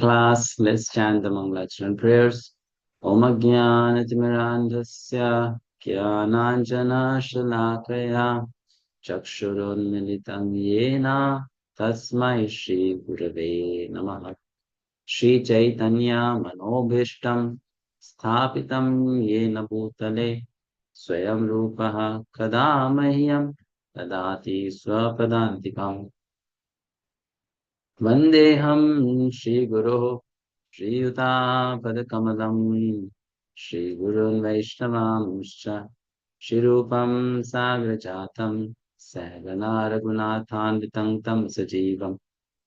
class, let's chant the Mangalacharan prayers. Om Ajnanatirmirandhasya Jnananjana Shalakaya Chakshurunmilitam Yena Tasmai Shri Gurave Namaha. Shri Chaitanya Manobhishtam Sthapitam Yena Bhutale Swayam Rupaha Kada Mahyam Dadati Swapadantikam. Vandeham Shri Guru Shri Yuta Padakamalam Shri Gurun Vaishnavamscha Shri Rupam Sagrajatam Sahagana Raghunathan Vitantam Sajivam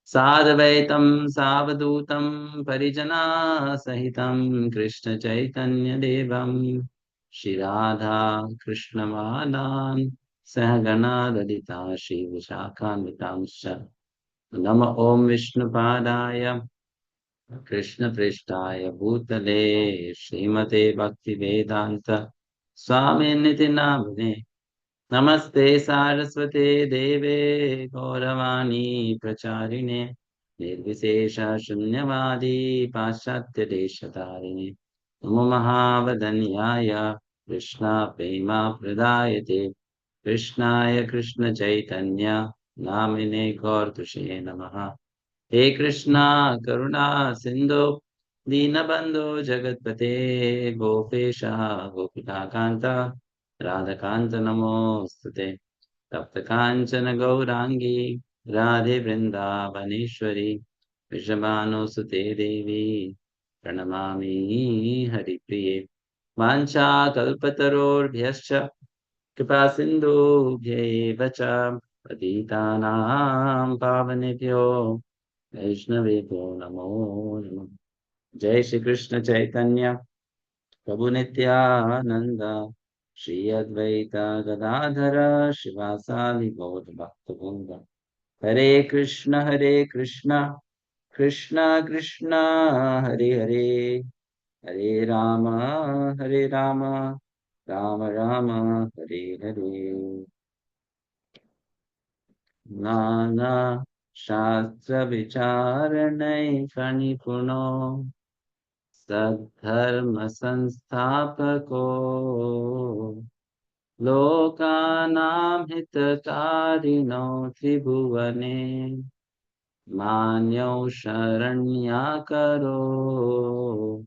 Sadvaitam Savadutam Parijana Sahitam Krishna Chaitanya Devam Shri Radha Krishna Madan Sahagana Ladita Shri Vishakhan Vitamscha Nama Om Vishnupadaya Krishna Prishtaya Bhutale Srimate Bhakti Vedanta Swami Niti Namane Namaste Saraswate Deve Gauravani Pracharine Nirvisesha Shunyavadi Paschatya Deshatarine Namo Mahavadanyaya Krishna Prema Pradayate Krishnaya Krishna Chaitanya Namine Gaurtushe Namaha. He Krishna Karuna Sindhu Dinabandhu Jagatpate Gopesha Gopika Kanta Radhakanta Namostute Tapta Kanchana Gaurangi Radhe Vrindavaneshwari Vrishabhanu Sute Devi Pranamami Haripriye Vancha Kalpataror Kripa Sindhu Bhyevacha Patitanam Pavanebhyo Vaishnavebhyo Namo Namo. Jai Shri Krishna Chaitanya Prabhu Nityananda Shri Advaita Gadadhara Shivasali Gaur Bhakta Hare Krishna Krishna Krishna Hare Hare Hare Rama Rama Rama Hare Hare. Nana Shastra Vicharanai Pranipuno Sadharma Sanstapako Lokanam Hitakarino Tribhuvane Manyo Sharanyakaro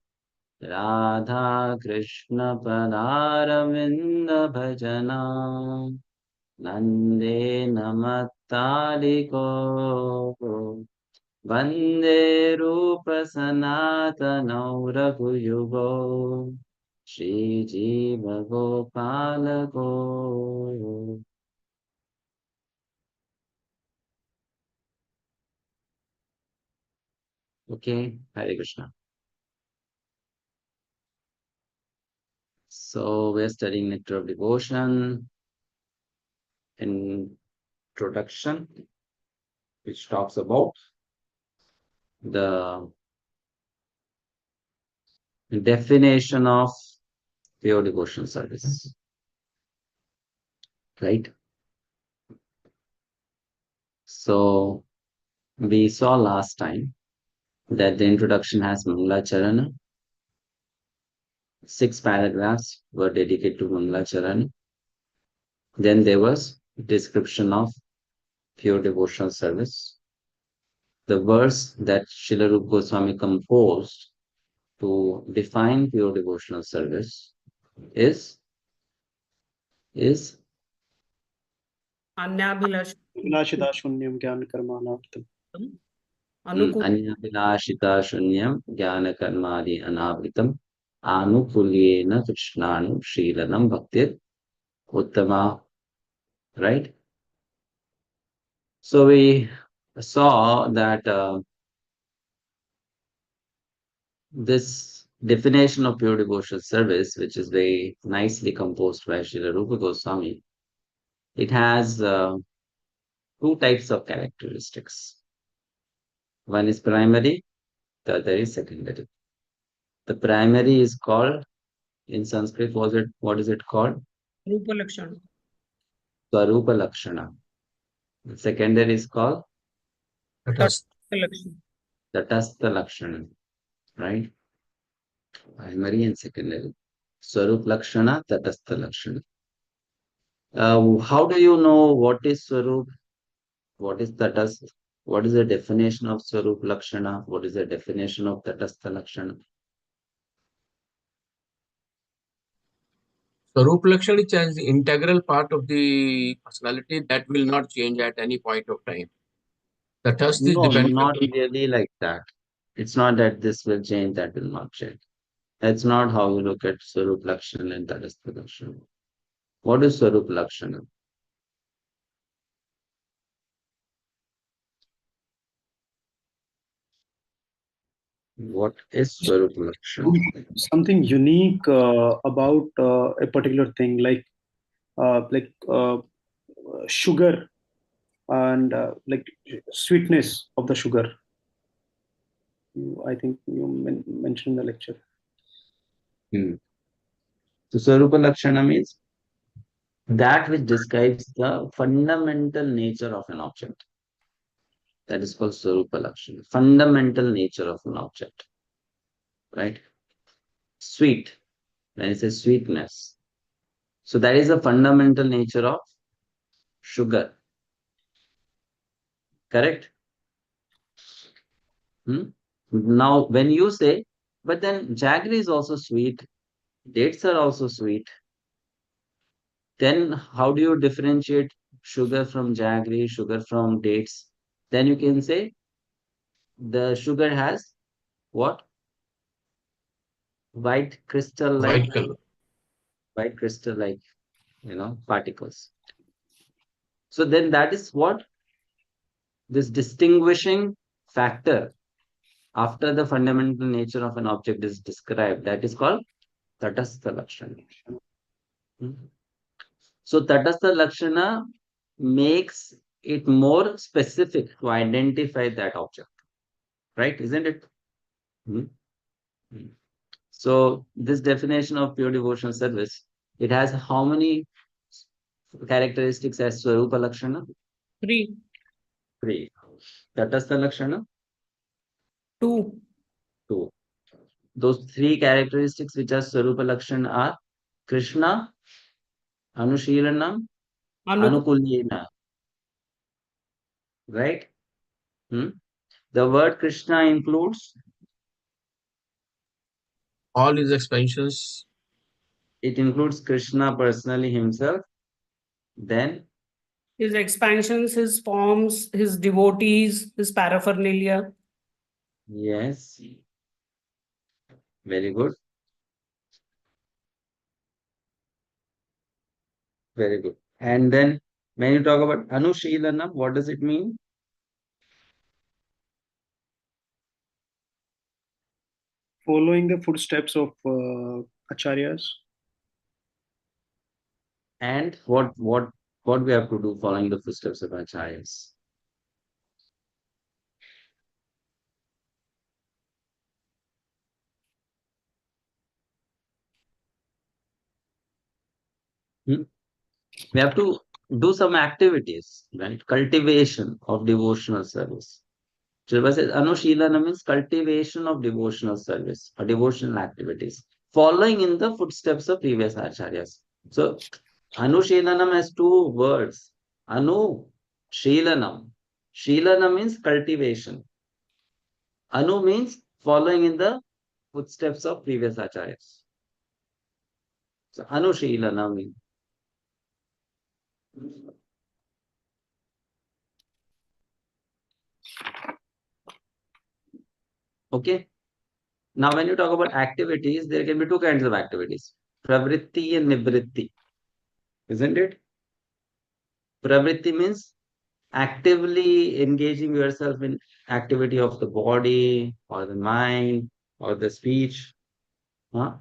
Radha Krishna Padaravinda Bhajana Nande Namattaliko Vande Rupa Sanatana Raghuyugo Shri Jiva Gopalako. Okay, Hare Krishna. So we are studying Nectar of Devotion, introduction, which talks about the definition of pure devotional service, right? So we saw last time that the introduction has Mangala Charana. 6 paragraphs were dedicated to Mangala Charana. Then there was description of pure devotional service. The verse that Srila Rupa Goswami composed to define pure devotional service is Anyabilashita shunyam jnana karmanartham. Anyabilashita shunyam jnana karmadi anavritam anukulyena krishnanu shrilanam bhaktir uttama. Right? So we saw that this definition of pure devotional service, which is very nicely composed by Srila Rupa Goswami, it has 2 types of characteristics. One is primary, the other is secondary. The primary is called, in Sanskrit, what is it called? Rupa Lakshana. Swarupa Lakshana. The secondary is called Tattva Lakshana. Tatastha Lakshana, right? Primary and secondary. Swarup Lakshana, Tatastha Lakshana. How do you know what is Swarup? What is Tatastha? What is the definition of Swarup Lakshana? What is the definition of Tatastha Lakshana? Swarup Lakshana is the integral part of the personality that will not change at any point of time. The test is No, depending not upon really like that. It's not that this will change, that will not change. That's not how you look at Swarup Lakshana and Tatastha Lakshana. What is Swarup Lakshana? What is Swarup Lakshana? something unique about a particular thing, like sugar and like sweetness of the sugar. I think you mentioned in the lecture. Hmm. So Swarupa Lakshana means that which describes the fundamental nature of an object. That is called Swarupa Lakshana. Fundamental nature of an object, right? Sweet, when it says sweetness. So that is the fundamental nature of sugar, correct? Hmm? Now, when you say, but then jaggery is also sweet, dates are also sweet, then how do you differentiate sugar from jaggery, sugar from dates? Then you can say the sugar has what? White crystal like, white color. white crystal like, particles. So then that is what this distinguishing factor after the fundamental nature of an object is described. That is called Tatastha Lakshana. Hmm. So Tatastha Lakshana makes it more specific to identify that object, right? Isn't it? Hmm. Hmm. So this definition of pure devotional service, it has how many characteristics as Swarupa Lakshana? Three, Three. Tatastha Lakshana? two, Two. Those three characteristics which are Swarupa Lakshana are Krishna, Anushilanam, Anu, Anukulyena, right? Hmm? The word Krishna includes, all his expansions, it includes Krishna personally himself, then, his expansions, his forms, his devotees, his paraphernalia. yes, very good, very good. And then when you talk about Anushilanam, what does it mean? Following the footsteps of acharyas. And what we have to do following the footsteps of acharyas? Hmm? We have to do some activities, right? Cultivation of devotional service. Shilpa says Anushilana means cultivation of devotional service or devotional activities, following in the footsteps of previous acharyas. So Anushilanam has two words. Anu Shilanam. Shilana means cultivation. Anu means following in the footsteps of previous acharyas. So Anushilanam means. Okay. Now, when you talk about activities, there can be two kinds of activities, pravritti and nivritti, isn't it? Pravritti means actively engaging yourself in activity of the body or the mind or the speech. Huh?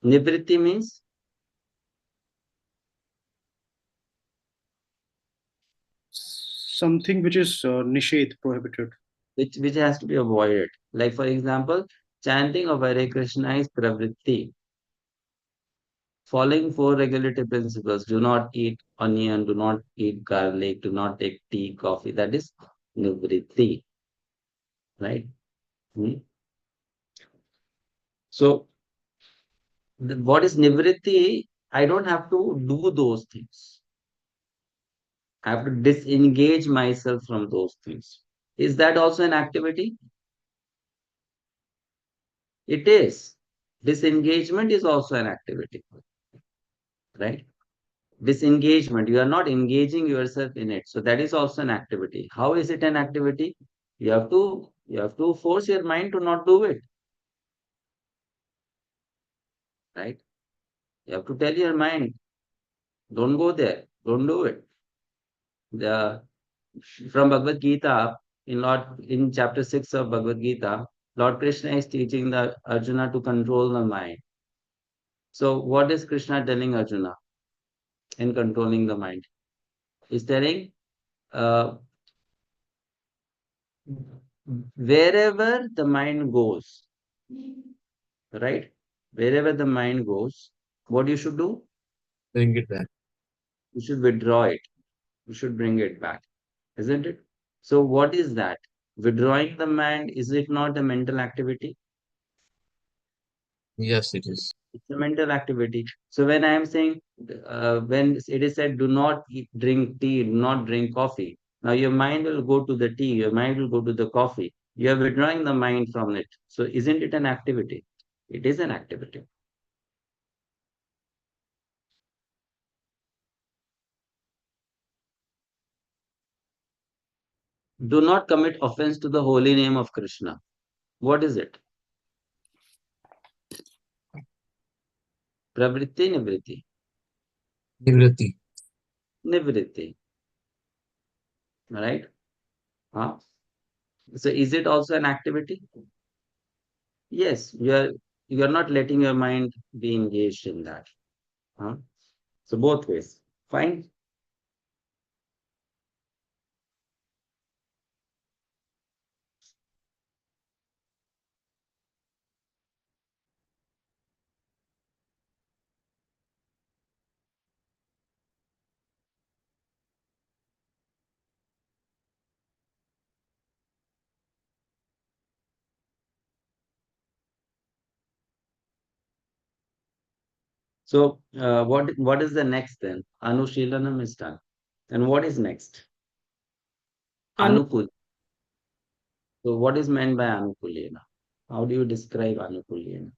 Nivritti means Something which is nisheth, prohibited. which has to be avoided. Like for example, chanting of Hare Krishna is pravritti. Following four regulative principles: do not eat onion, do not eat garlic, do not take tea, coffee. That is nivritti, right? Hmm. So what is nivritti? I don't have to do those things. I have to disengage myself from those things. Is that also an activity? It is. Disengagement is also an activity, right? Disengagement. You are not engaging yourself in it. So that is also an activity. How is it an activity? You have to force your mind to not do it, right? You have to tell your mind, don't go there, don't do it. The from Bhagavad Gita, in chapter 6 of Bhagavad Gita, Lord Krishna is teaching the Arjuna to control the mind. So what is Krishna telling Arjuna in controlling the mind? He's telling, uh, wherever the mind goes, right? Wherever the mind goes, what you should do? Bring it back. You should withdraw it. You should bring it back, isn't it? So what is that? Withdrawing the mind, is it not a mental activity? Yes, it is. It's a mental activity. So when I am saying, when it is said, do not drink tea, do not drink coffee. Now your mind will go to the tea, your mind will go to the coffee. You are withdrawing the mind from it. So isn't it an activity? It is an activity. Do not commit offense to the holy name of Krishna. What is it? Pravritti, nivritti. Nivritti. Nivritti. Right? Huh? So is it also an activity? Yes, you are not letting your mind be engaged in that. Huh? So both ways. Fine. So what is the next then? Anushilanam is done. And what is next? Anu, Anukul. So what is meant by anukulyena? How do you describe anukulyena?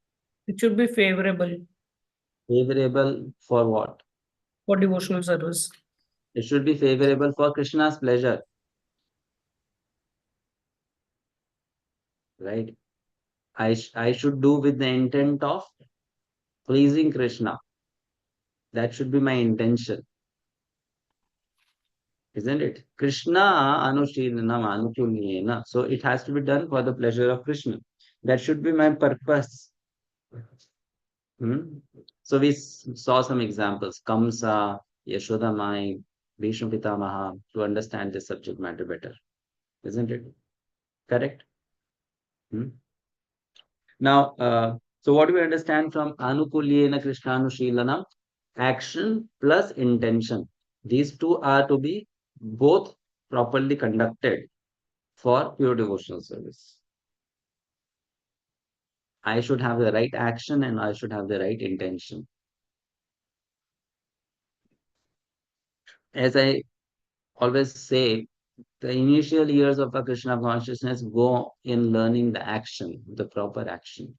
it should be favorable Favorable for what? for devotional service. It should be favorable for Krishna's pleasure, right? I should do with the intent of pleasing Krishna. That should be my intention, isn't it? Krishna anushilanam anukulyena. So it has to be done for the pleasure of Krishna. That should be my purpose. Hmm? So we saw some examples, Kamsa, Yashodamai, Bhishma Pitamaha, to understand this subject matter better, isn't it? Correct? Hmm? Now, so what do we understand from Anukulyena Krishnanushilanam? Action plus intention. These two are to be both properly conducted for pure devotional service. I should have the right action and I should have the right intention. As I always say, the initial years of a Krishna consciousness go in learning the action, the proper action.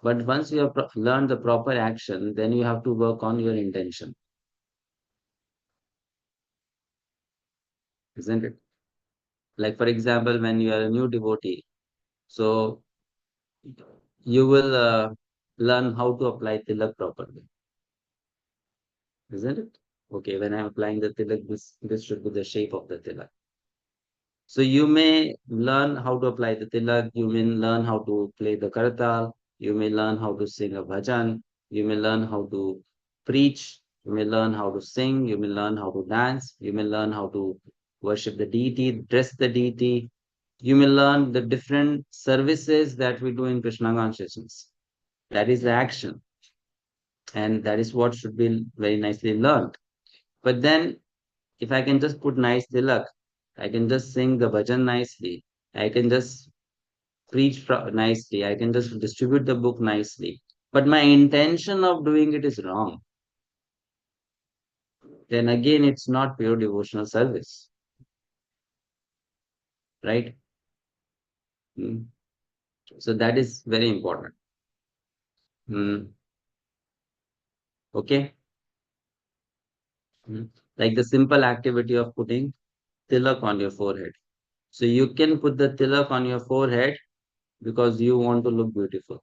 But once you have learned the proper action, then you have to work on your intention, isn't it? Like, for example, when you are a new devotee, so you will learn how to apply tilak properly, isn't it? Okay, when I'm applying the tilak, this should be the shape of the tilak. So you may learn how to apply the tilak, you may learn how to play the kartal, you may learn how to sing a bhajan, you may learn how to preach, you may learn how to sing, you may learn how to dance, you may learn how to worship the deity, dress the deity, you may learn the different services that we do in Krishna consciousness. That is the action. And that is what should be very nicely learned. But then if I can just put nice tilak, I can just sing the bhajan nicely. I can just preach nicely. I can just distribute the book nicely. But my intention of doing it is wrong. Then again, it's not pure devotional service, right? Hmm. So that is very important. Hmm. Okay. Hmm. Like the simple activity of putting tilak on your forehead. So you can put the tilak on your forehead because you want to look beautiful.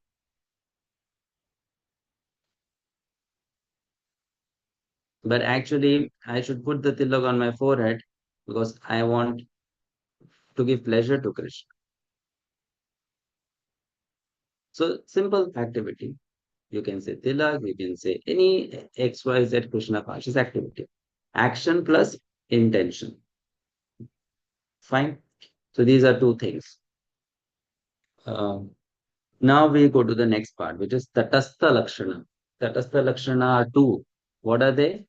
But actually, I should put the tilak on my forehead because I want to give pleasure to Krishna. So simple activity. You can say tilak, you can say any XYZ Krishna conscious activity. Action plus intention. Fine. So these are two things. Um, Now we go to the next part, which is Tatastha Lakshana. Tatastha Lakshana are two. What are they?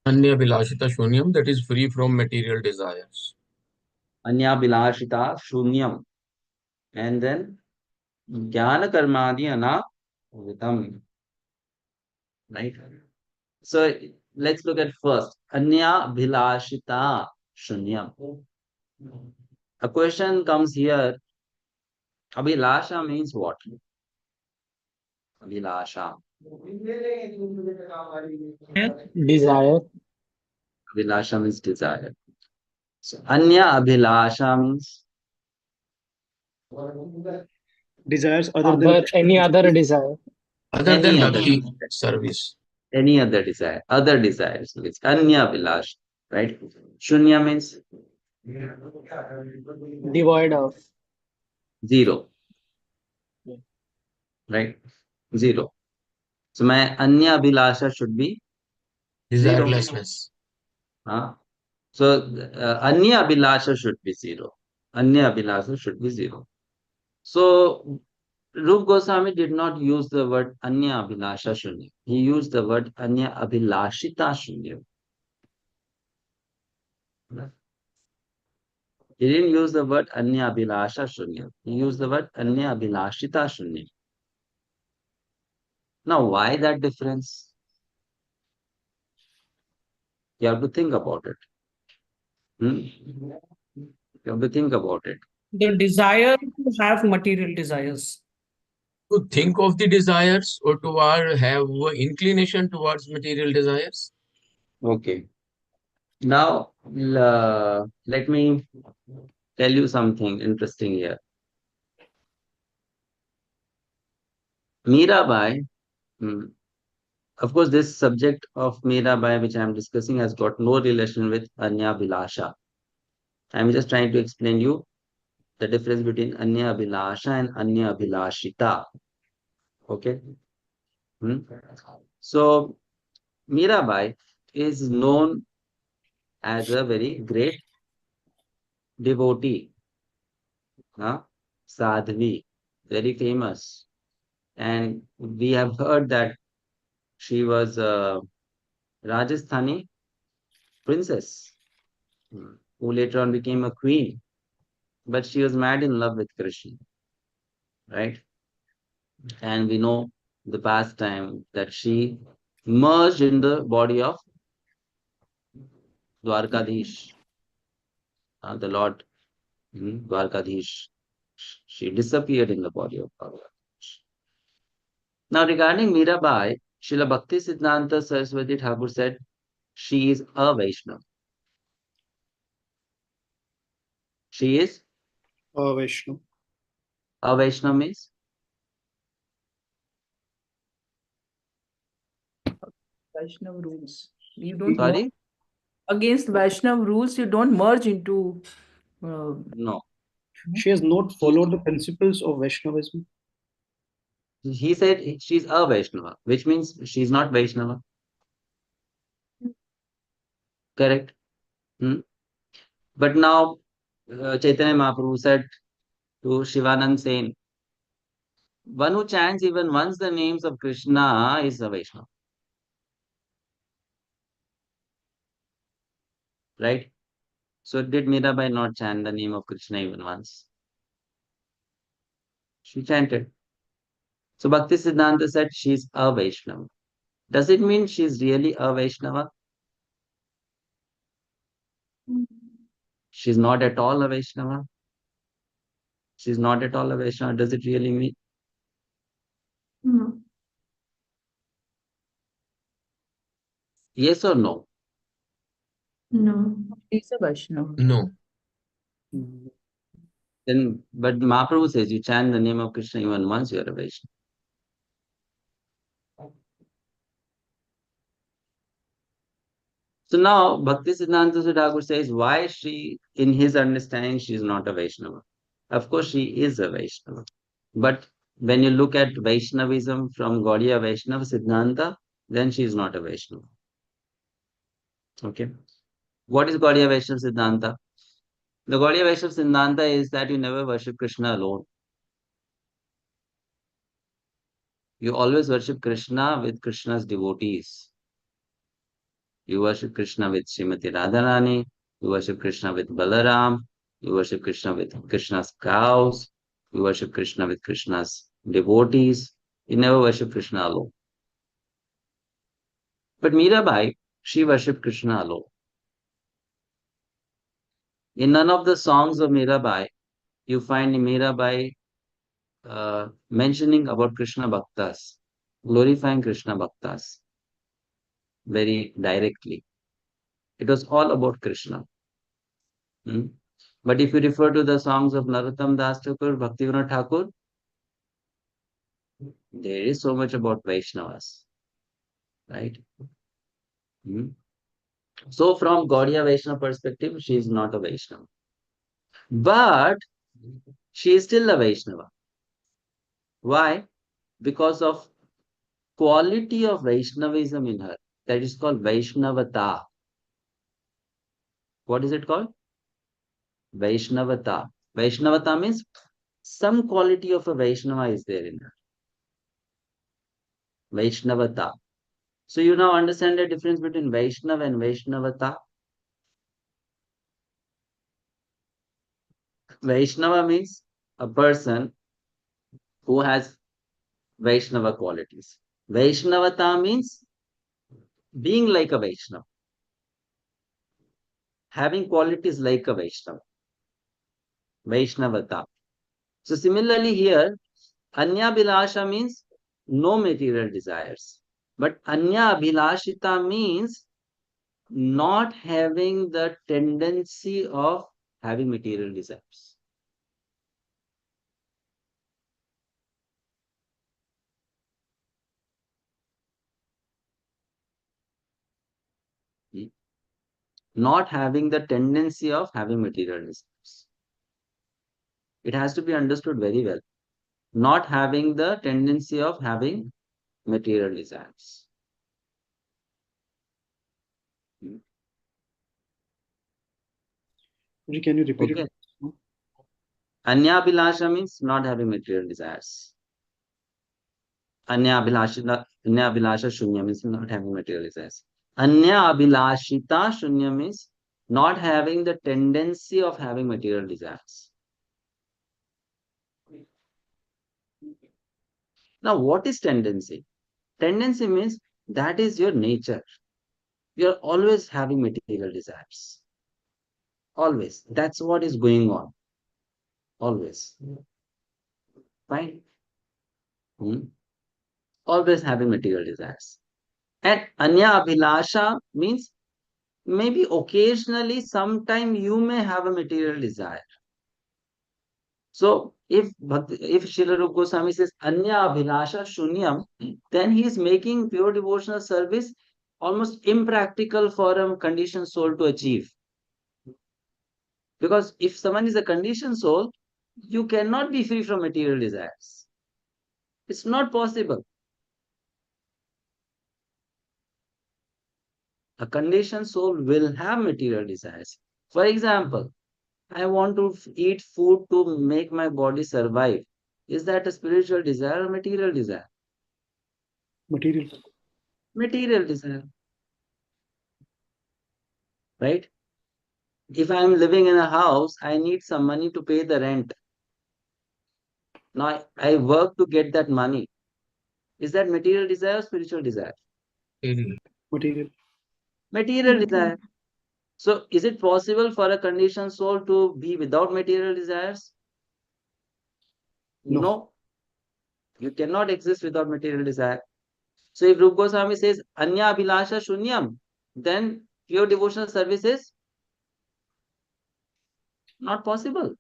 Anya Bilashita Shunyam, that is free from material desires. Anya Bilashita Shunyam. And then Jnana Karmadi Anavitam. Right? So let's look at first. Anya Bilashita Shunyam. A question comes here. Abhilasha means what? Abhilasha. Desire. Abhilasha means desire. So Anya Abhilasha means Desires other than Other, Krishna any other consciousness. desire. Other any than other bhakti desire. service. Any other desire. Other desires. It's Anya Abhilasha. Right? Shunya means Devoid of. zero. Right? Zero. So my Anya Abhilasha should be zero. Desirelessness. Huh? So Anya Abhilasha should be zero. Anya Abhilasha should be zero. So Rup Goswami did not use the word Anya Abhilasha Shunya. He used the word Anya Abhilashita Shunya. He didn't use the word Anya Abhilasha Shunya. He used the word Anya Abhilashita Shunya. Now, why that difference? You have to think about it. You have to think about it. The desire to have material desires. To think of the desires or to have inclination towards material desires. Okay. Now, let me tell you something interesting here. Mirabai, hmm, of course, this subject of Mirabai, which I am discussing, has got no relation with Anya Abhilasha. I am just trying to explain you the difference between Anya Abhilasha and Anya Abhilashita. Okay. Hmm? So, Mirabai is known as a very great devotee, huh? Sadhvi, very famous. And we have heard that she was a Rajasthani princess who later on became a queen. But she was mad in love with Krishna, right? And we know the past time that she merged in the body of Dwarkadish, the Lord Dwarkadish. She disappeared in the body of Dwarkadish. Now, regarding Mirabai, Srila Bhakti Siddhanta Saraswati Thakur said she is a Vaishnava. She is Vaishnav. a Vaishnava means Vaishnav rules. You don't merge sorry? against Vaishnav rules. You don't merge into. No. She has not followed the principles of Vaishnavism. He said she's a Vaishnava, which means she's not Vaishnava. Correct? Hmm? But now Chaitanya Mahaprabhu said to Shivanand Sen, one who chants even once the names of Krishna is a Vaishnava. Right? So did Mirabai not chant the name of Krishna even once? She chanted. So Bhakti Siddhanta said she's a Vaishnava. Does it mean she's really a Vaishnava? She's not at all a Vaishnava. She's not at all a Vaishnava. Does it really mean? No. Yes or no? No. She's a Vaishnava. No. Then, but Mahaprabhu says you chant the name of Krishna even once, you are a Vaishnava. So now Bhakti Siddhanta Thakur says why she, in his understanding, she is not a Vaishnava. Of course, she is a Vaishnava. But when you look at Vaishnavism from Gaudiya Vaishnava Siddhanta, then she is not a Vaishnava. Okay. What is Gaudiya Vaishnava Siddhanta? The Gaudiya Vaishnava Siddhanta is that you never worship Krishna alone. You always worship Krishna with Krishna's devotees. You worship Krishna with Srimati Radharani. You worship Krishna with Balaram. You worship Krishna with Krishna's cows. You worship Krishna with Krishna's devotees. You never worship Krishna alone. But Mirabai, she worshipped Krishna alone. In none of the songs of Mirabai, you find Mirabai mentioning about Krishna Bhaktas, glorifying Krishna Bhaktas very directly. It was all about Krishna. Hmm? But if you refer to the songs of Narottam Das Thakur, Bhaktivinoda Thakur, there is so much about Vaishnavas, right? Hmm? So from Gaudiya Vaishnava perspective, she is not a Vaishnava. But she is still a Vaishnava. Why? Because of quality of Vaishnavism in her. That is called Vaishnavata. What is it called? Vaishnavata. Vaishnavata means some quality of a Vaishnava is there in her. Vaishnavata. So you now understand the difference between Vaishnava and Vaishnavata. Vaishnava means a person who has Vaishnava qualities. Vaishnavata means being like a Vaishnava, having qualities like a Vaishnava. Vaishnavata. So similarly here, Anya Bilasha means no material desires. But Anya Abhilashita means not having the tendency of having material desires. Not having the tendency of having material desires. It has to be understood very well. Not having the tendency of having material desires. Can you repeat Okay. it? Anya Abhilasha means not having material desires. Anya Abhilasha Shunya means not having material desires. Anya Abhilashita Shunya means not having the tendency of having material desires. Now, what is tendency? Tendency means that is your nature. You are always having material desires. Always. That's what is going on. Always. Fine. Always having material desires. And Anya Abhilasha means maybe occasionally, sometime you may have a material desire. So if Srila Rupa Goswami says Anya Abhilasha Shunyam, then he is making pure devotional service almost impractical for a conditioned soul to achieve. Because if someone is a conditioned soul, you cannot be free from material desires. It's not possible. A conditioned soul will have material desires. For example, I want to eat food to make my body survive. Is that a spiritual desire or material desire? Material. Material desire. Right? If I am living in a house, I need some money to pay the rent. Now I work to get that money. Is that material desire or spiritual desire? Material. Material desire. So is it possible for a conditioned soul to be without material desires? No. No. You cannot exist without material desire. So if Rupa Goswami says Anya Abhilasha Shunyam, then pure devotional service is not possible.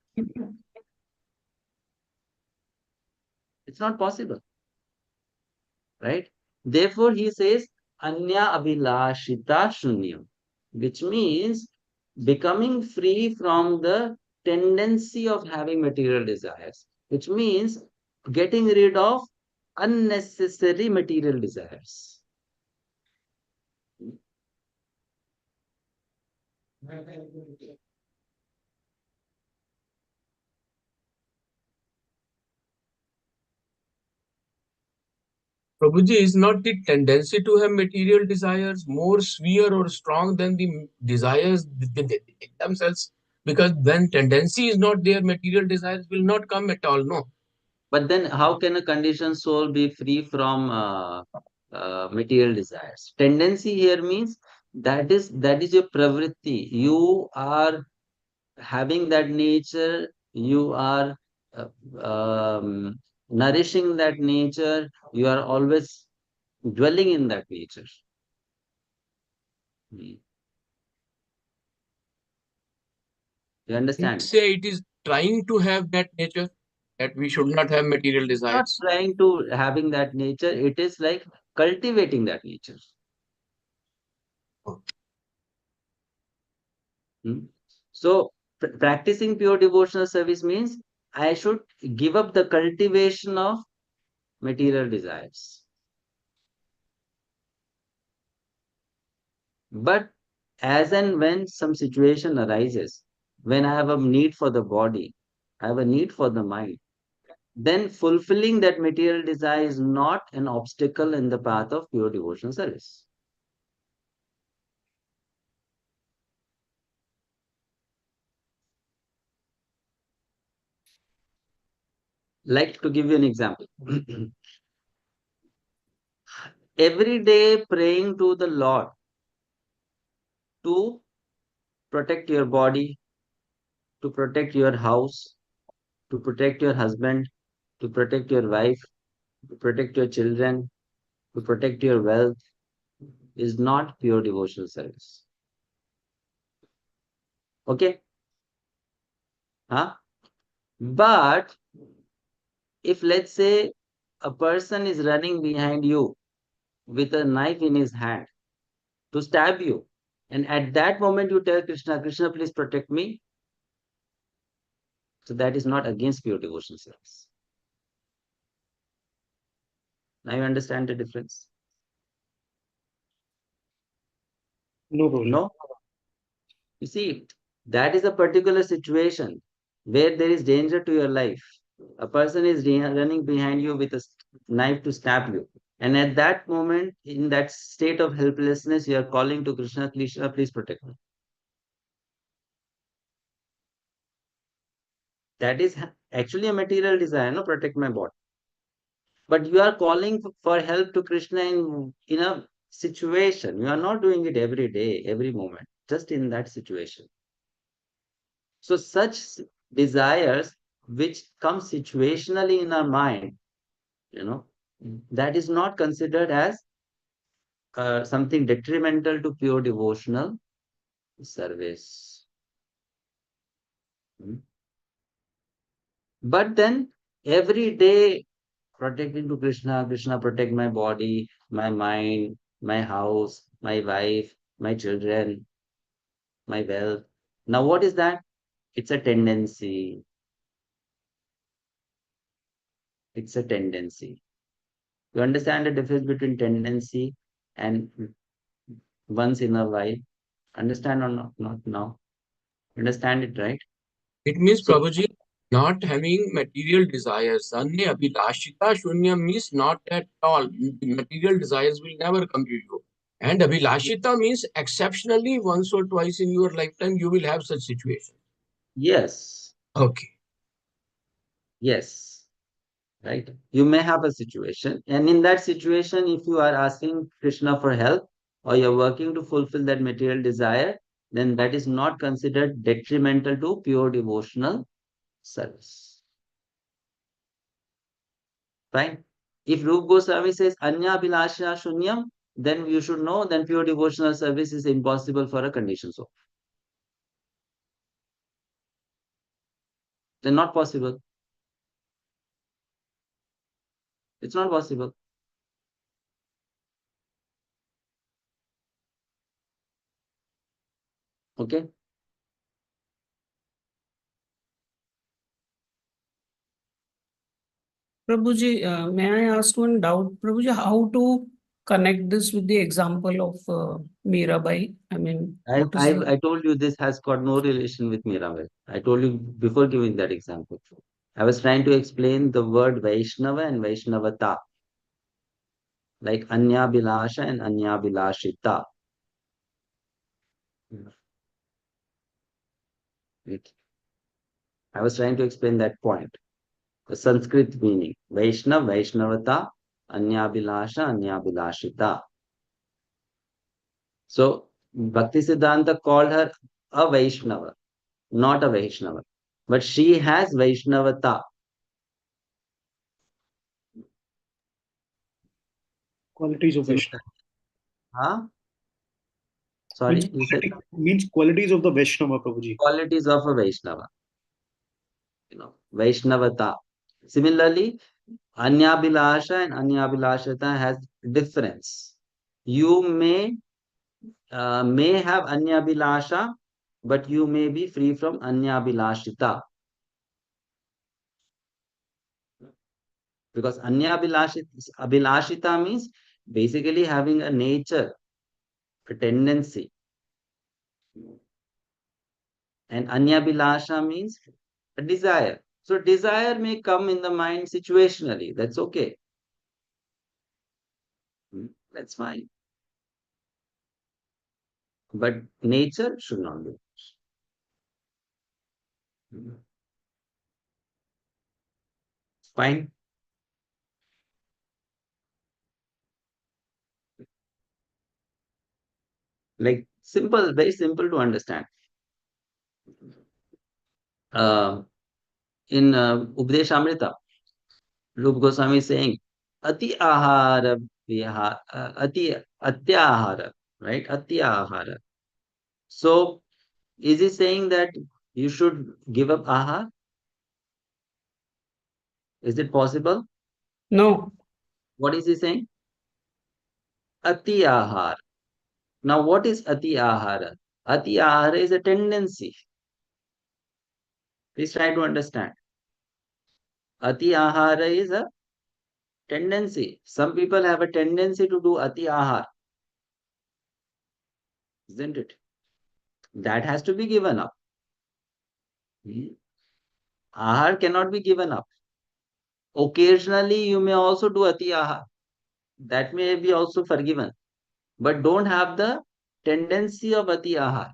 It's not possible. Right? Therefore, he says Anya Abhilashita Shunyam, which means becoming free from the tendency of having material desires, which means getting rid of unnecessary material desires. Prabhuji, is not the tendency to have material desires more severe or strong than the desires themselves? Because when tendency is not there, material desires will not come at all, no? But then how can a conditioned soul be free from material desires? Tendency here means that is your pravritti. You are having that nature, you are uh, nourishing that nature, you are always dwelling in that nature. You You understand? say it is trying to have that nature, that we should not have material Not desires. trying to having that nature, it is like cultivating that nature. So practicing pure devotional service means I should give up the cultivation of material desires. But as and when some situation arises, when I have a need for the body, I have a need for the mind, then fulfilling that material desire is not an obstacle in the path of pure devotional service. Like to give you an example. Every day praying to the Lord to protect your body, to protect your house, to protect your husband, to protect your wife, to protect your children, to protect your wealth is not pure devotional service. Okay? Huh? But if let's say a person is running behind you with a knife in his hand to stab you, and at that moment you tell Krishna, Krishna, please protect me. So that is not against pure devotional service. Now you understand the difference? No, Prabhuji. No? You see, that is a particular situation where there is danger to your life. A person is running behind you with a knife to stab you. And at that moment, in that state of helplessness, you are calling to Krishna, Krishna, please protect me. That is actually a material desire, no, protect my body. But you are calling for help to Krishna in a situation. You are not doing it every day, every moment, just in that situation. So such desires which come situationally in our mind, that is not considered as something detrimental to pure devotional service. But then every day protecting to Krishna, Krishna protect my body, my mind, my house, my wife, my children, my wealth. Now what is that? It's a tendency. It's a tendency. You understand the difference between tendency and once in a while? Understand or not now? Understand it, right? It means, So Prabhuji, not having material desires. Anya abhilashita shunya means not at all. The material desires will never come to you. And Abhilashita means exceptionally once or twice in your lifetime you will have such situation. Yes, Okay. yes, right. You may have a situation, and in that situation, if you are asking Krishna for help or you're working to fulfill that material desire, then that is not considered detrimental to pure devotional service. Fine. If Rup Goswami says Anya Bhilasha Shunyam, then you should know then pure devotional service is impossible for a conditioned soul. Then not possible. It's not possible. Okay. Prabhuji, may I ask one doubt? Prabhuji, how to connect this with the example of Mirabai? I mean, I, what is I the... I told you this has got no relation with Mirabai. I told you before giving that example. I was trying to explain the word Vaishnava and Vaishnavata, like Anya Bilasha and Anya Bilashita. Right. I was trying to explain that point. The Sanskrit meaning. Vaishnav, Vaishnavata, Anyabilasha, Anyabilashita. So Bhaktisiddhanta called her a Vaishnava, not a Vaishnava. But she has Vaishnavata. Qualities of Vaishnava. Huh? Means Sorry, you said means qualities of the Vaishnava, Prabhuji. qualities of a Vaishnava. Vaishnavata. Similarly, Anyabilasha and Anyabilashata has difference. You may have Anyabilasha, but you may be free from Anyabilashita. Because Abhilashita means basically having a nature, a tendency. And Anyabilasha means a desire. So desire may come in the mind situationally. That's okay. That's fine. But nature should not be. Fine. Like simple, very simple to understand. Uh, in Updeshamrita, Rupa Goswami is saying, Ati ahara ati atyahara, right? Atyahara. So, is he saying that you should give up ahar? Is it possible? No, What is he saying? Ati ahar. Now, what is ati ahara? Ati ahara is a tendency. Please try to understand. Ati ahara is a tendency. Some people have a tendency to do ati ahar, isn't it? That has to be given up. Ahar cannot be given up. Occasionally, you may also do ati ahar. That may be also forgiven. But don't have the tendency of ati ahar.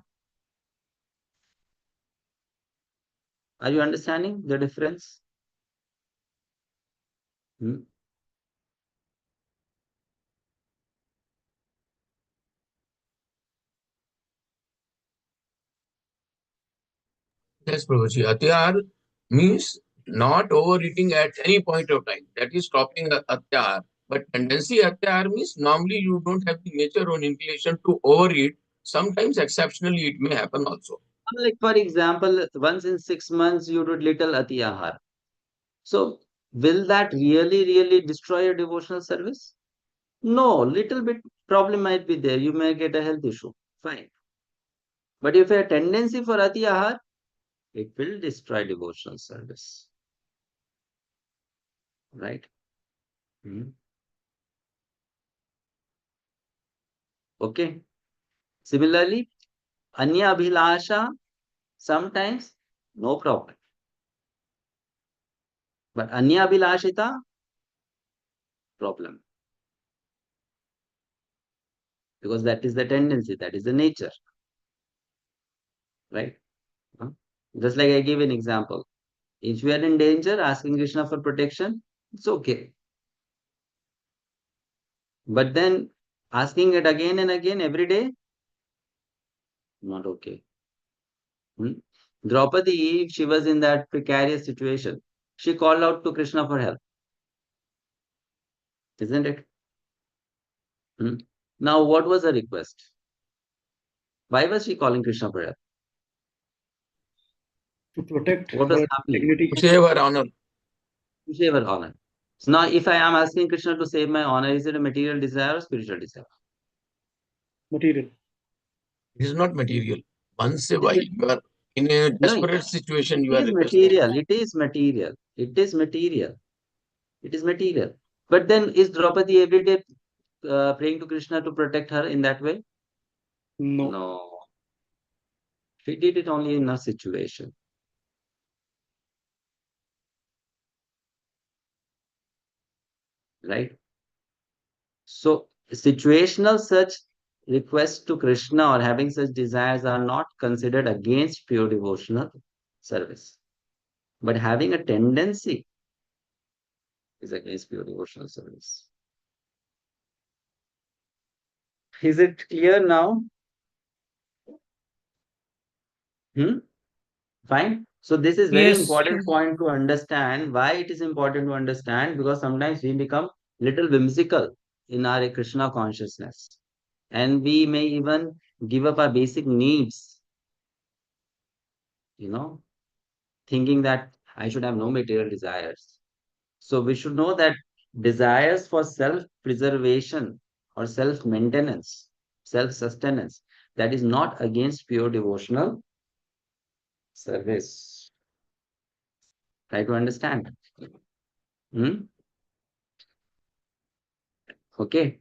Are you understanding the difference? Hmm? Yes, Prabhuji. Atyahar means not overeating at any point of time. That is stopping atyahar. But tendency atyahar means normally you don't have the nature or inclination to overeat. Sometimes exceptionally it may happen also. Like for example, once in 6 months you do little ati ahar. So will that really destroy your devotional service? No, little bit problem might be there. You may get a health issue. Fine. But if you have a tendency for ati ahar, it will destroy devotional service. Right? Hmm. Okay. Similarly, Anya Abhilasha, sometimes no problem. But Anya Abhilashita, problem. because that is the tendency, that is the nature, right? Huh? Just like I gave an example. If you are in danger, asking Krishna for protection, it's okay. But then asking it again and again every day, not okay. Hmm? Draupadi, if she was in that precarious situation, she called out to Krishna for help, isn't it? Hmm? Now, what was her request? Why was she calling Krishna for help? To protect What was her happening? dignity. To save her honor. To save her honor. So now, if I am asking Krishna to save my honor, is it a material desire or spiritual desire? Material. It is not material. Once a It is while, you are in a no, desperate situation, you it are is requesting. material. It is material. It is material. It is material. But then, is Draupadi every day praying to Krishna to protect her in that way? No. No. She did it only in a situation, right? So, situational such requests to Krishna or having such desires are not considered against pure devotional service. But having a tendency is against pure devotional service. Is it clear now? Hmm? Fine. So this is very Yes. important point to understand. Why it is important to understand? Because sometimes we become little whimsical in our Krishna consciousness. And we may even give up our basic needs, thinking that I should have no material desires. So we should know that desires for self-preservation or self-maintenance, self-sustenance, that is not against pure devotional service. Try to understand. Hmm? Okay.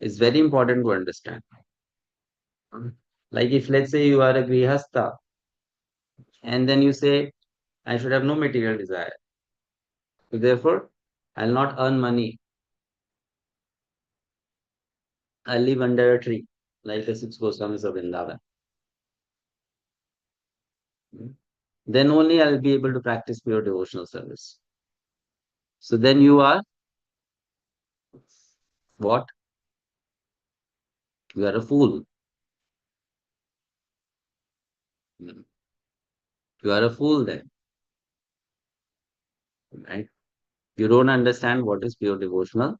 It's very important to understand. Like if let's say you are a grihastha and then you say, I should have no material desire. So therefore, I'll not earn money. I'll live under a tree, like the six Goswamis of Vrindavan. Then only I'll be able to practice pure devotional service. So then you are what? You are a fool. You are a fool then, right? You don't understand what is pure devotional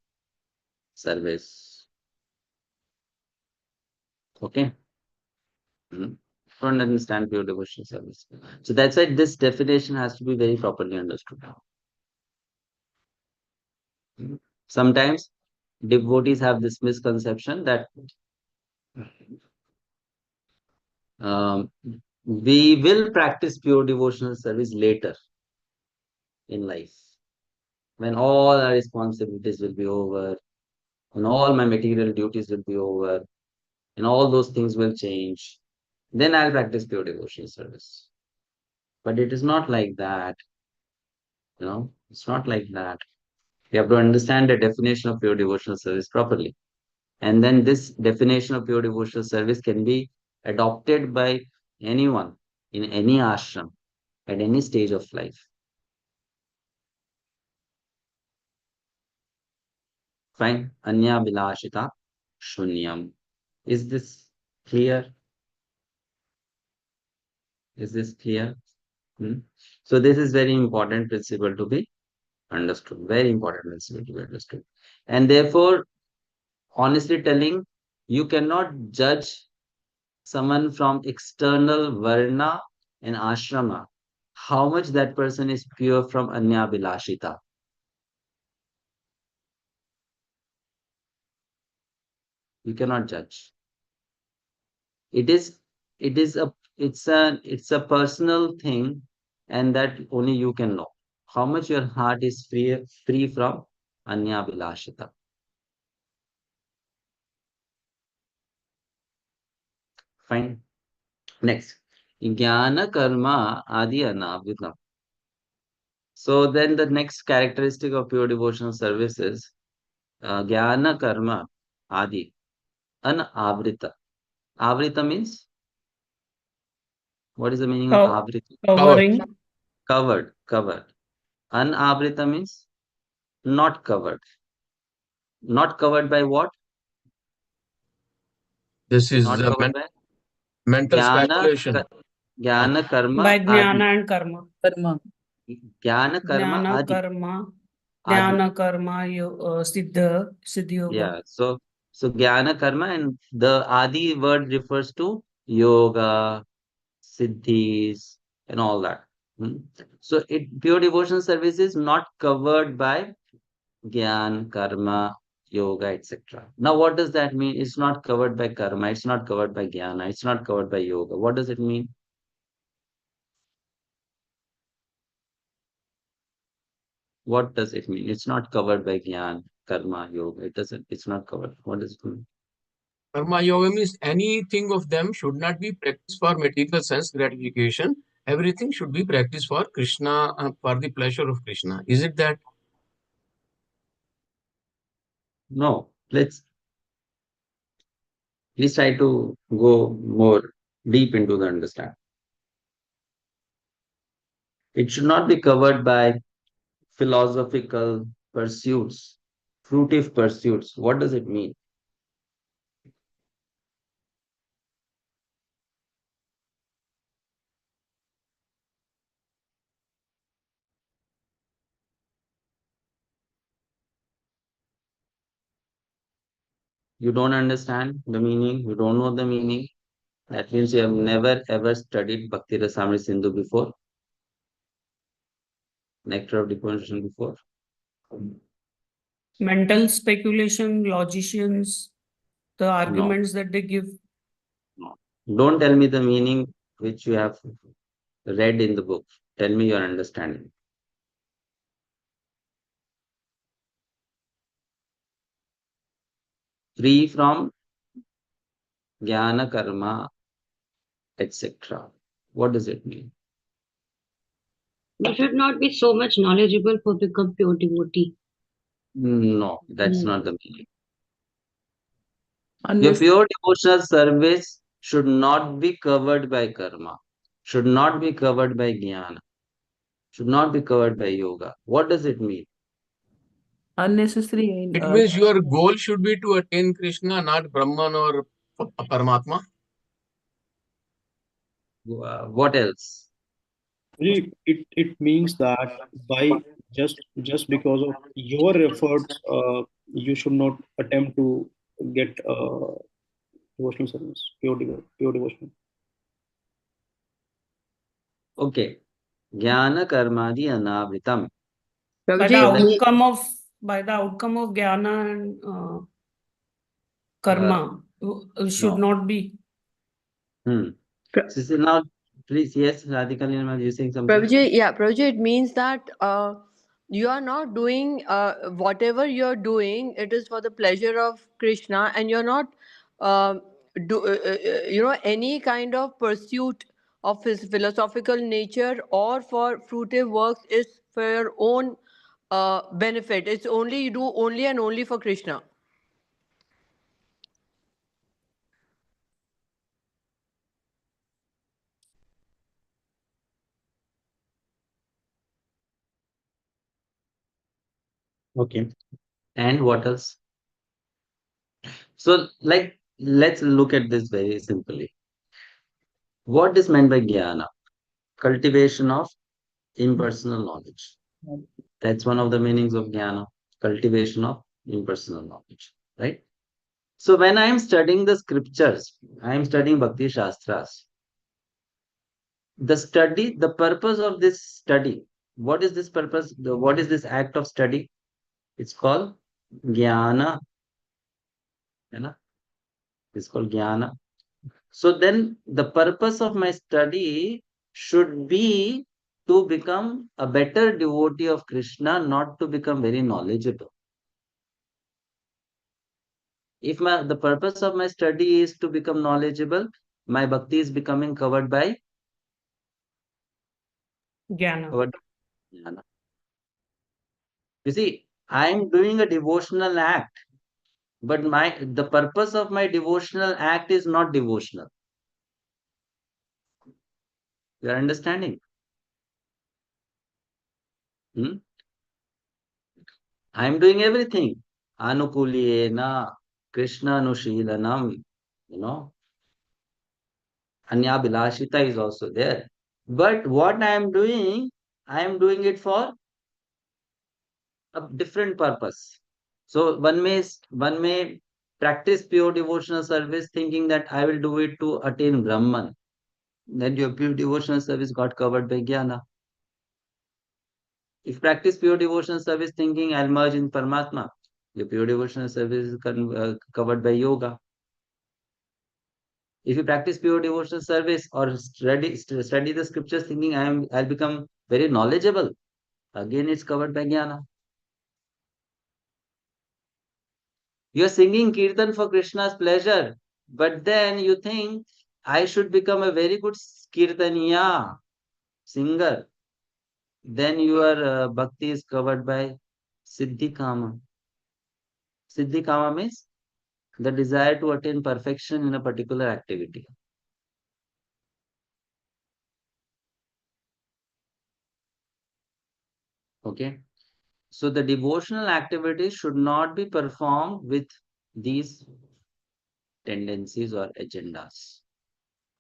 service. Okay? Don't understand pure devotional service. So that's why this definition has to be very properly understood. Sometimes devotees have this misconception that um, we will practice pure devotional service later in life when all our responsibilities will be over, when all my material duties will be over, and all those things will change. Then I'll practice pure devotional service. But it is not like that. It's not like that. You have to understand the definition of pure devotional service properly. And then this definition of pure devotional service can be adopted by anyone in any ashram at any stage of life. Fine. Anya bilashita shunyam. Is this clear? Is this clear? Hmm? So this is very important principle to be understood. Very important principle to be understood. And therefore, honestly telling, you cannot judge someone from external varna and ashrama, how much that person is pure from anya bilashita. You cannot judge. It is it is a it's a personal thing, and that only you can know. How much your heart is free from anya bilashita. Fine. Next. Jnana karma adi anavritam. So then the next characteristic of pure devotional service is jnana karma adi. Anavrita. Avrita means, what is the meaning of Co- avrita? Covering. Covered, covered. Anavrita means not covered. Not covered by what? This is Not a covered by mental jnana, speculation. jnana By karma adi. jnana and karma. Karma. Jnana karma Jnana adi. karma. Adi. Jnana karma. Siddhi yoga. Yeah. So jnana karma, and the adi word refers to yoga, siddhis, and all that. Hmm. So pure devotional service is not covered by Gyan, karma, yoga, etc. Now, what does that mean? It's not covered by karma, it's not covered by jnana, it's not covered by yoga. What does it mean? What does it mean? It's not covered by jnana, karma, yoga. It's not covered. What does it mean? Karma yoga means anything of them should not be practiced for material sense gratification. Everything should be practiced for Krishna, for the pleasure of Krishna. Is it that? No. Please try to go more deep into the understanding. It should not be covered by philosophical pursuits, fruitive pursuits. What does it mean? You don't understand the meaning, you don't know the meaning. That means you have never ever studied Bhakti Rasamrita Sindhu before, Nectar of Devotion before. Mental speculation, logicians, the No, arguments that they give. no. Don't tell me the meaning which you have read in the book. Tell me your understanding. Free from jnana, karma, etc. What does it mean? You should not be so much knowledgeable for become pure devotee. No, that's No. not the meaning. Your Unless pure devotional service should not be covered by karma, should not be covered by jnana, should not be covered by yoga. What does it mean? unnecessary in It means your goal should be to attain Krishna, not Brahman or Paramatma. What else? It means that by just because of your efforts, you should not attempt to get devotional service, pure devotion. Okay. Jnana karmadi anavritam. By the So then, Prabhuji, outcome of jnana and uh, karma should no. not be. Hmm. So now, please, yes, Radhika Nirmal, you saying something? Prabhuji, yeah, Prabhuji, it means that you are not doing whatever you're doing, it is for the pleasure of Krishna, and you're not, uh, any kind of pursuit of his philosophical nature or for fruitive works is for your own benefit. It's only you do only and only for Krishna. Okay. And what else? So, like, let's look at this very simply. What is meant by jnana? Cultivation of impersonal knowledge. That's one of the meanings of jnana, cultivation of impersonal knowledge, right? So when I am studying the scriptures, I am studying Bhakti Shastras. The purpose of this study, what is this purpose? What is this act of study? It's called jnana. You know? It's called jnana. So then the purpose of my study should be to become a better devotee of Krishna, not to become very knowledgeable. If the purpose of my study is to become knowledgeable, my bhakti is becoming covered by Jnana. jnana. You see, I am doing a devotional act. But the purpose of my devotional act is not devotional. You are understanding? Hmm? I am doing everything. Anukuliyena, Krishna Anushilanam, you know, Anyabhilashita is also there. But what I am doing it for a different purpose. So one may practice pure devotional service thinking that I will do it to attain Brahman. Then your pure devotional service got covered by jnana. If practice pure devotional service thinking I'll merge in Paramatma, your pure devotional service is covered by yoga. If you practice pure devotional service or study the scriptures thinking I'll become very knowledgeable, again it's covered by jnana. You're singing kirtan for Krishna's pleasure, but then you think I should become a very good kirtaniya singer. Then your bhakti is covered by siddhi kama. Siddhi kama means the desire to attain perfection in a particular activity. Okay. So the devotional activities should not be performed with these tendencies or agendas.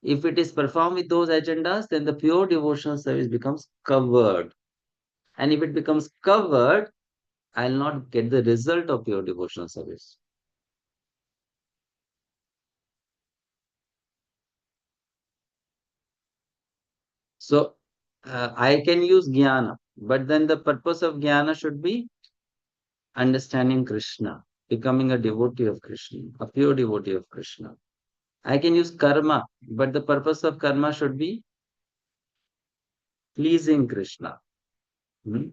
If it is performed with those agendas, then the pure devotional service becomes covered. And if it becomes covered, I'll not get the result of pure devotional service. So I can use jnana, but then the purpose of jnana should be understanding Krishna, becoming a devotee of Krishna, a pure devotee of Krishna. I can use karma, but the purpose of karma should be pleasing Krishna. Hmm?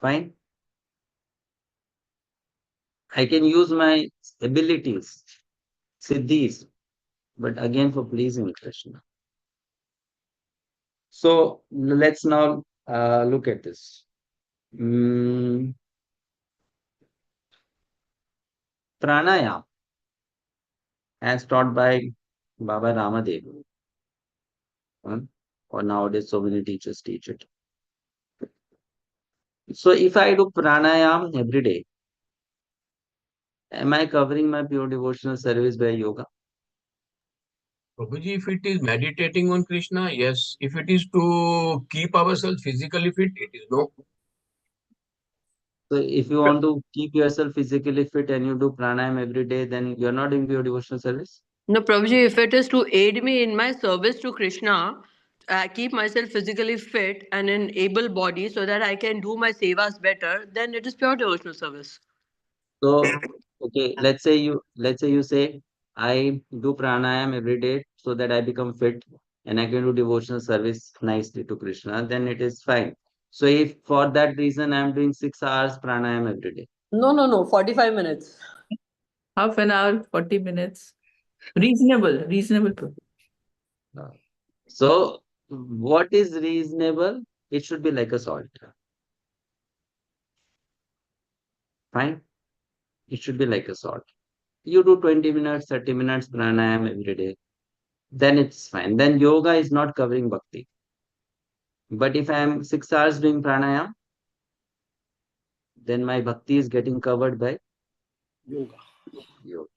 Fine. I can use my abilities, siddhis, but again for pleasing Krishna. So let's now look at this. Pranayama, as taught by Baba Ramadev, or nowadays so many teachers teach it. So if I do pranayam every day, am I covering my pure devotional service by yoga? Prabhuji, if it is meditating on Krishna, yes. If it is to keep ourselves physically fit, it is no. So if you want to keep yourself physically fit and you do pranayam every day, then you're not doing pure devotional service? No, Prabhuji, if it is to aid me in my service to Krishna, I keep myself physically fit and in able body so that I can do my sevas better, then it is pure devotional service. So okay, let's say you say I do pranayam every day so that I become fit and I can do devotional service nicely to Krishna, then it is fine. So if for that reason I'm doing 6 hours pranayam every day. No, no, no, 45 minutes. Half an hour, 40 minutes. Reasonable, reasonable. So what is reasonable? It should be like a salt. Fine. It should be like a salt. You do 20 minutes, 30 minutes pranayam every day. Then it's fine. Then yoga is not covering bhakti. But if I am 6 hours doing pranayam, then my bhakti is getting covered by Yoga. yoga.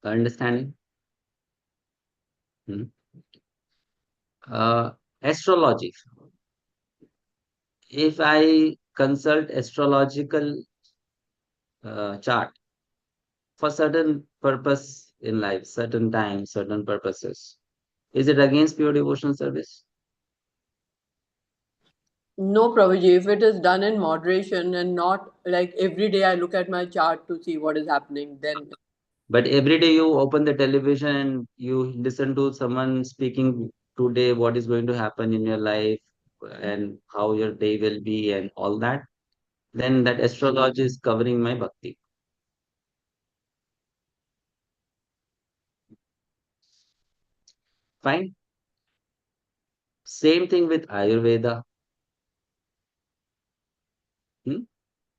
Understanding? Hmm. Astrology. If I consult astrological chart for certain purpose in life, certain time, certain purposes, is it against pure devotional service? No, Prabhuji, if it is done in moderation and not like every day I look at my chart to see what is happening, then But every day you open the television and you listen to someone speaking today what is going to happen in your life and how your day will be and all that, then that astrology is covering my bhakti. Fine. Same thing with Ayurveda.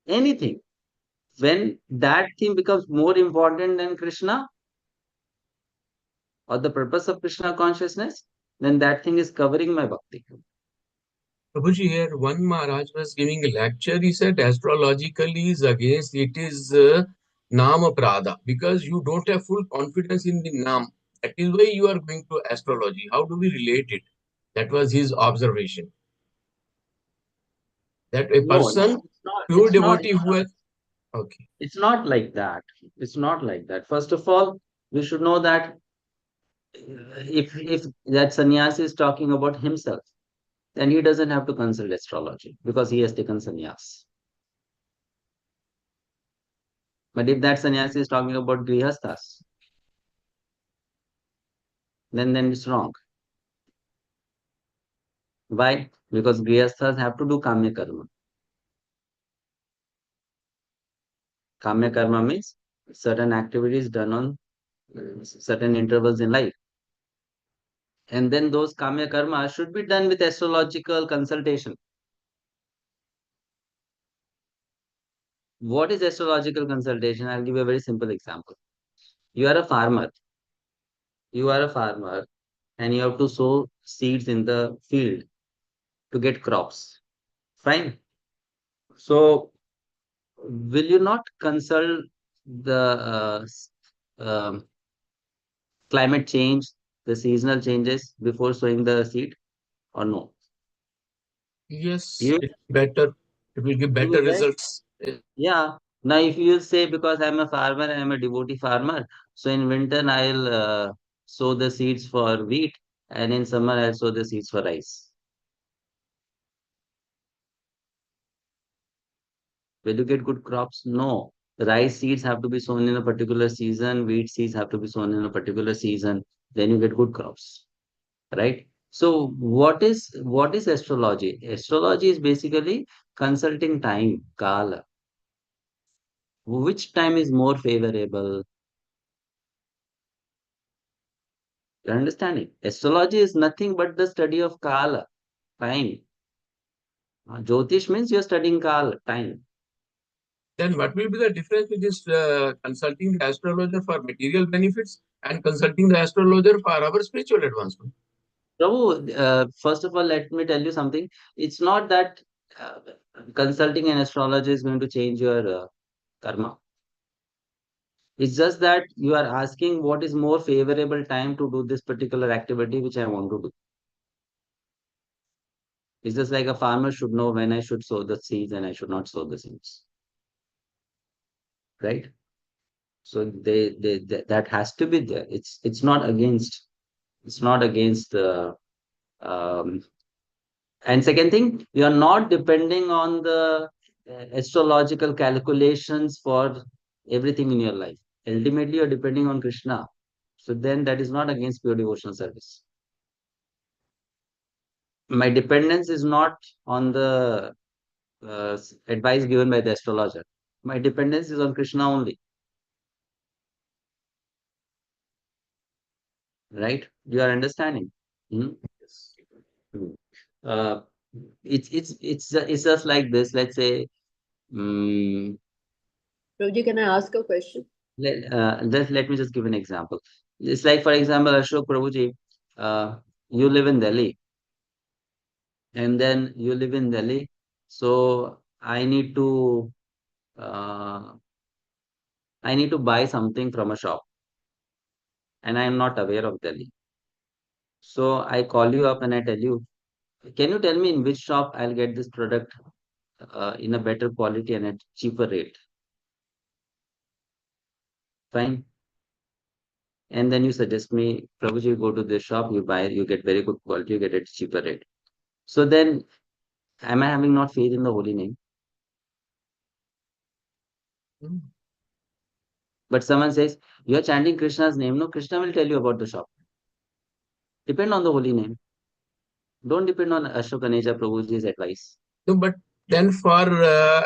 Anything. When that thing becomes more important than Krishna or the purpose of Krishna consciousness, then that thing is covering my bhakti. Prabhuji, here one Maharaj was giving a lecture. He said astrologically is against it is Nama Prada because you don't have full confidence in the Nam. That is why you are going to astrology. How do we relate it? That was his observation. That a No, person, it's not. pure devotee who has. Okay. It's not like that. It's not like that. First of all, we should know that if that sannyasi is talking about himself, then he doesn't have to consult astrology because he has taken sannyas. But if that sannyasi is talking about grihasthas, then it's wrong. Why? Because grihasthas have to do kamya karma. Kamya karma means certain activities done on certain intervals in life. And then those kamya karma should be done with astrological consultation. What is astrological consultation? I'll give you a very simple example. You are a farmer. You are a farmer and you have to sow seeds in the field to get crops. Fine. So, will you not consult the climate change, the seasonal changes before sowing the seed or no? Yes, You, it's better. It will give you better will, right? results. Yeah. Now, if you say because I'm a farmer and I'm a devotee farmer, so in winter I'll sow the seeds for wheat, and in summer I'll sow the seeds for rice. Will you get good crops? No. Rice seeds have to be sown in a particular season. Wheat seeds have to be sown in a particular season. Then you get good crops, right? So what is astrology? Astrology is basically consulting time, kala. Which time is more favorable? You're understanding? Astrology is nothing but the study of kala, time. Jyotish means you're studying kala, time. Then what will be the difference with this consulting the astrologer for material benefits and consulting the astrologer for our spiritual advancement? Prabhu, first of all, let me tell you something. It's not that uh, consulting an astrologer is going to change your karma. It's just that you are asking what is more favorable time to do this particular activity which I want to do. It's just like a farmer should know when I should sow the seeds and I should not sow the seeds, right? So that has to be there. It's not against. It's not against. Um, And second thing, you are not depending on the astrological calculations for everything in your life. Ultimately, you're depending on Krishna. So then that is not against pure devotional service. My dependence is not on the advice given by the astrologer. My dependence is on Krishna only, right? You are understanding? Hmm? Hmm. Uh, it's just like this. Let's say, um, Prabhuji, can I ask a question? let me just give an example. It's like, for example, Ashok Prabhuji, you live in Delhi, and then you live in Delhi. So uh, I need to buy something from a shop, and I am not aware of Delhi. So I call you up and I tell you, can you tell me in which shop I'll get this product in a better quality and at cheaper rate? Fine. And then you suggest me, Prabhuji, you go to this shop, you buy, you get very good quality, you get it cheaper rate. So then, am I having not faith in the holy name? Hmm. But someone says, you are chanting Krishna's name. No, Krishna will tell you about the shop. Depend on the holy name. Don't depend on Ashokaneja Prabhuji's advice. No, but then for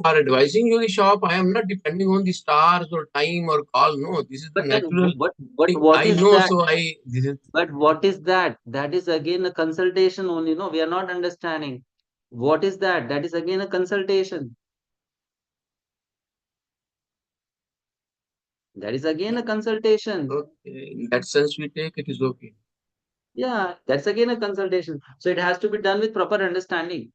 advising you the shop, I am not depending on the stars or time or call. No, this is the But then, natural but thing. what I is know, that? so I this is But what is that? That is again a consultation only. No, we are not understanding. What is that? That is again a consultation. That is again a consultation. Okay. In that sense, we take it is okay. Yeah, that's again a consultation. So it has to be done with proper understanding.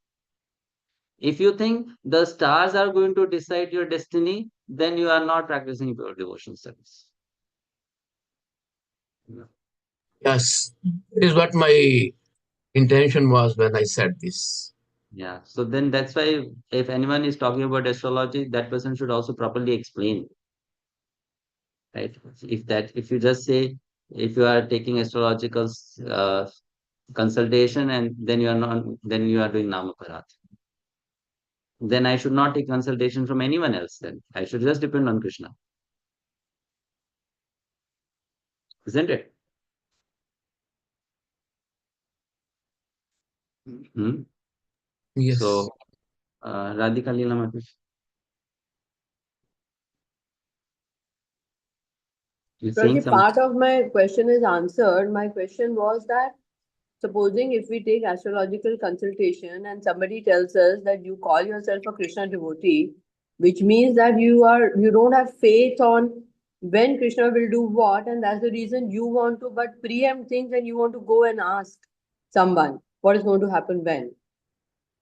If you think the stars are going to decide your destiny, then you are not practicing pure devotion service. Yes, it is what my intention was when I said this. Yeah. So then that's why if anyone is talking about astrology, that person should also properly explain, right? If you just say, if you are taking astrological consultation and then you are not, then you are doing Namaparat. Then I should not take consultation from anyone else. Then I should just depend on Krishna, isn't it? Hmm? Yes. So, Radhika Leela Mataji, you're saying Prabhuji, something? part of my question is answered. My question was that supposing if we take astrological consultation and somebody tells us that you call yourself a Krishna devotee, which means that you don't have faith on when Krishna will do what, and that's the reason you want to but preempt things and you want to go and ask someone what is going to happen when.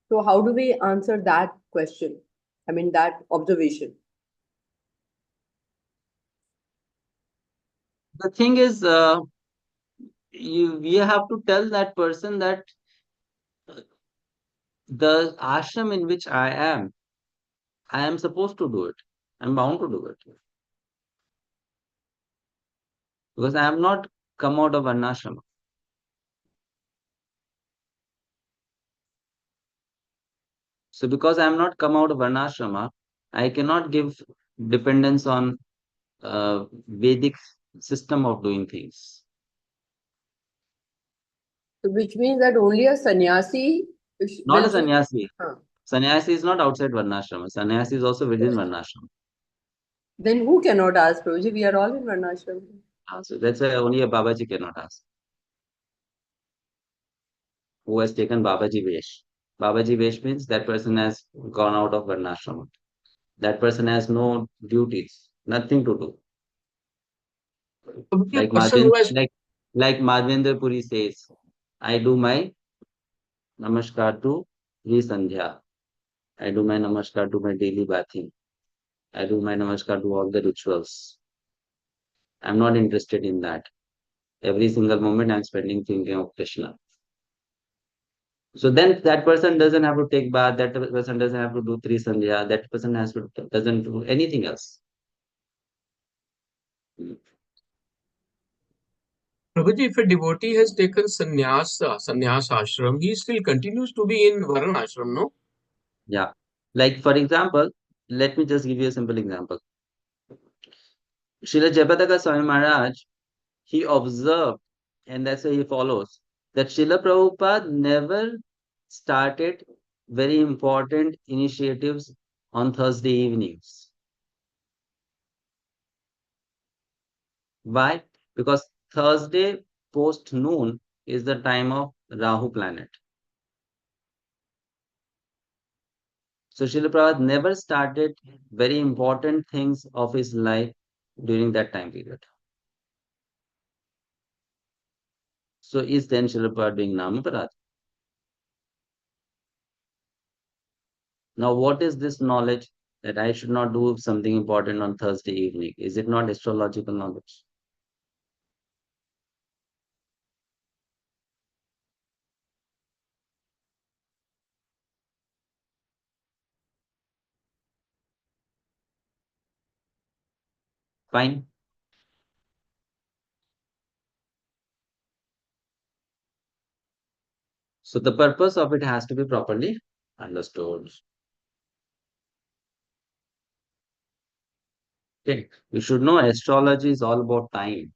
So how do we answer that question? I mean that observation. The thing is, you have to tell that person that the ashram in which I am supposed to do it. I'm bound to do it because I have not come out of varnashrama. So because I am not come out of varnashrama, I cannot give dependence on Vedic system of doing things. So which means that only a sannyasi Not a will. sannyasi. Huh. Sannyasi is not outside varnashrama. Sannyasi is also within varnashrama. Then who cannot ask, Prabhuji? We are all in Varnashram. So that's why only a Babaji cannot ask, who has taken Babaji Vesh. Babaji Vesh means that person has gone out of varnashrama. That person has no duties, nothing to do. A Like person who has Madhvendra Puri says, I do my namaskar to Sandhya. I do my namaskar to my daily bathing. I do my namaskar to all the rituals. I'm not interested in that. Every single moment I'm spending thinking of Krishna. So then that person doesn't have to take bath, that person doesn't have to do three sandhya, that person doesn't do anything else. Prabhuji, if a devotee has taken sannyas ashram, he still continues to be in Varna ashram, no? Yeah. Like for example, let me just give you a simple example. Srila Jayapataka Swami Maharaj, he observed, and that's why he follows, that Srila Prabhupada never started very important initiatives on Thursday evenings. Why? Because Thursday post noon is the time of Rahu planet. So Srila Prabhupada never started very important things of his life during that time period. So is then Srila Prabhupada doing Namaparad? Now, what is this knowledge that I should not do something important on Thursday evening? Is it not astrological knowledge? Fine. So the purpose of it has to be properly understood. Okay. You should know astrology is all about time.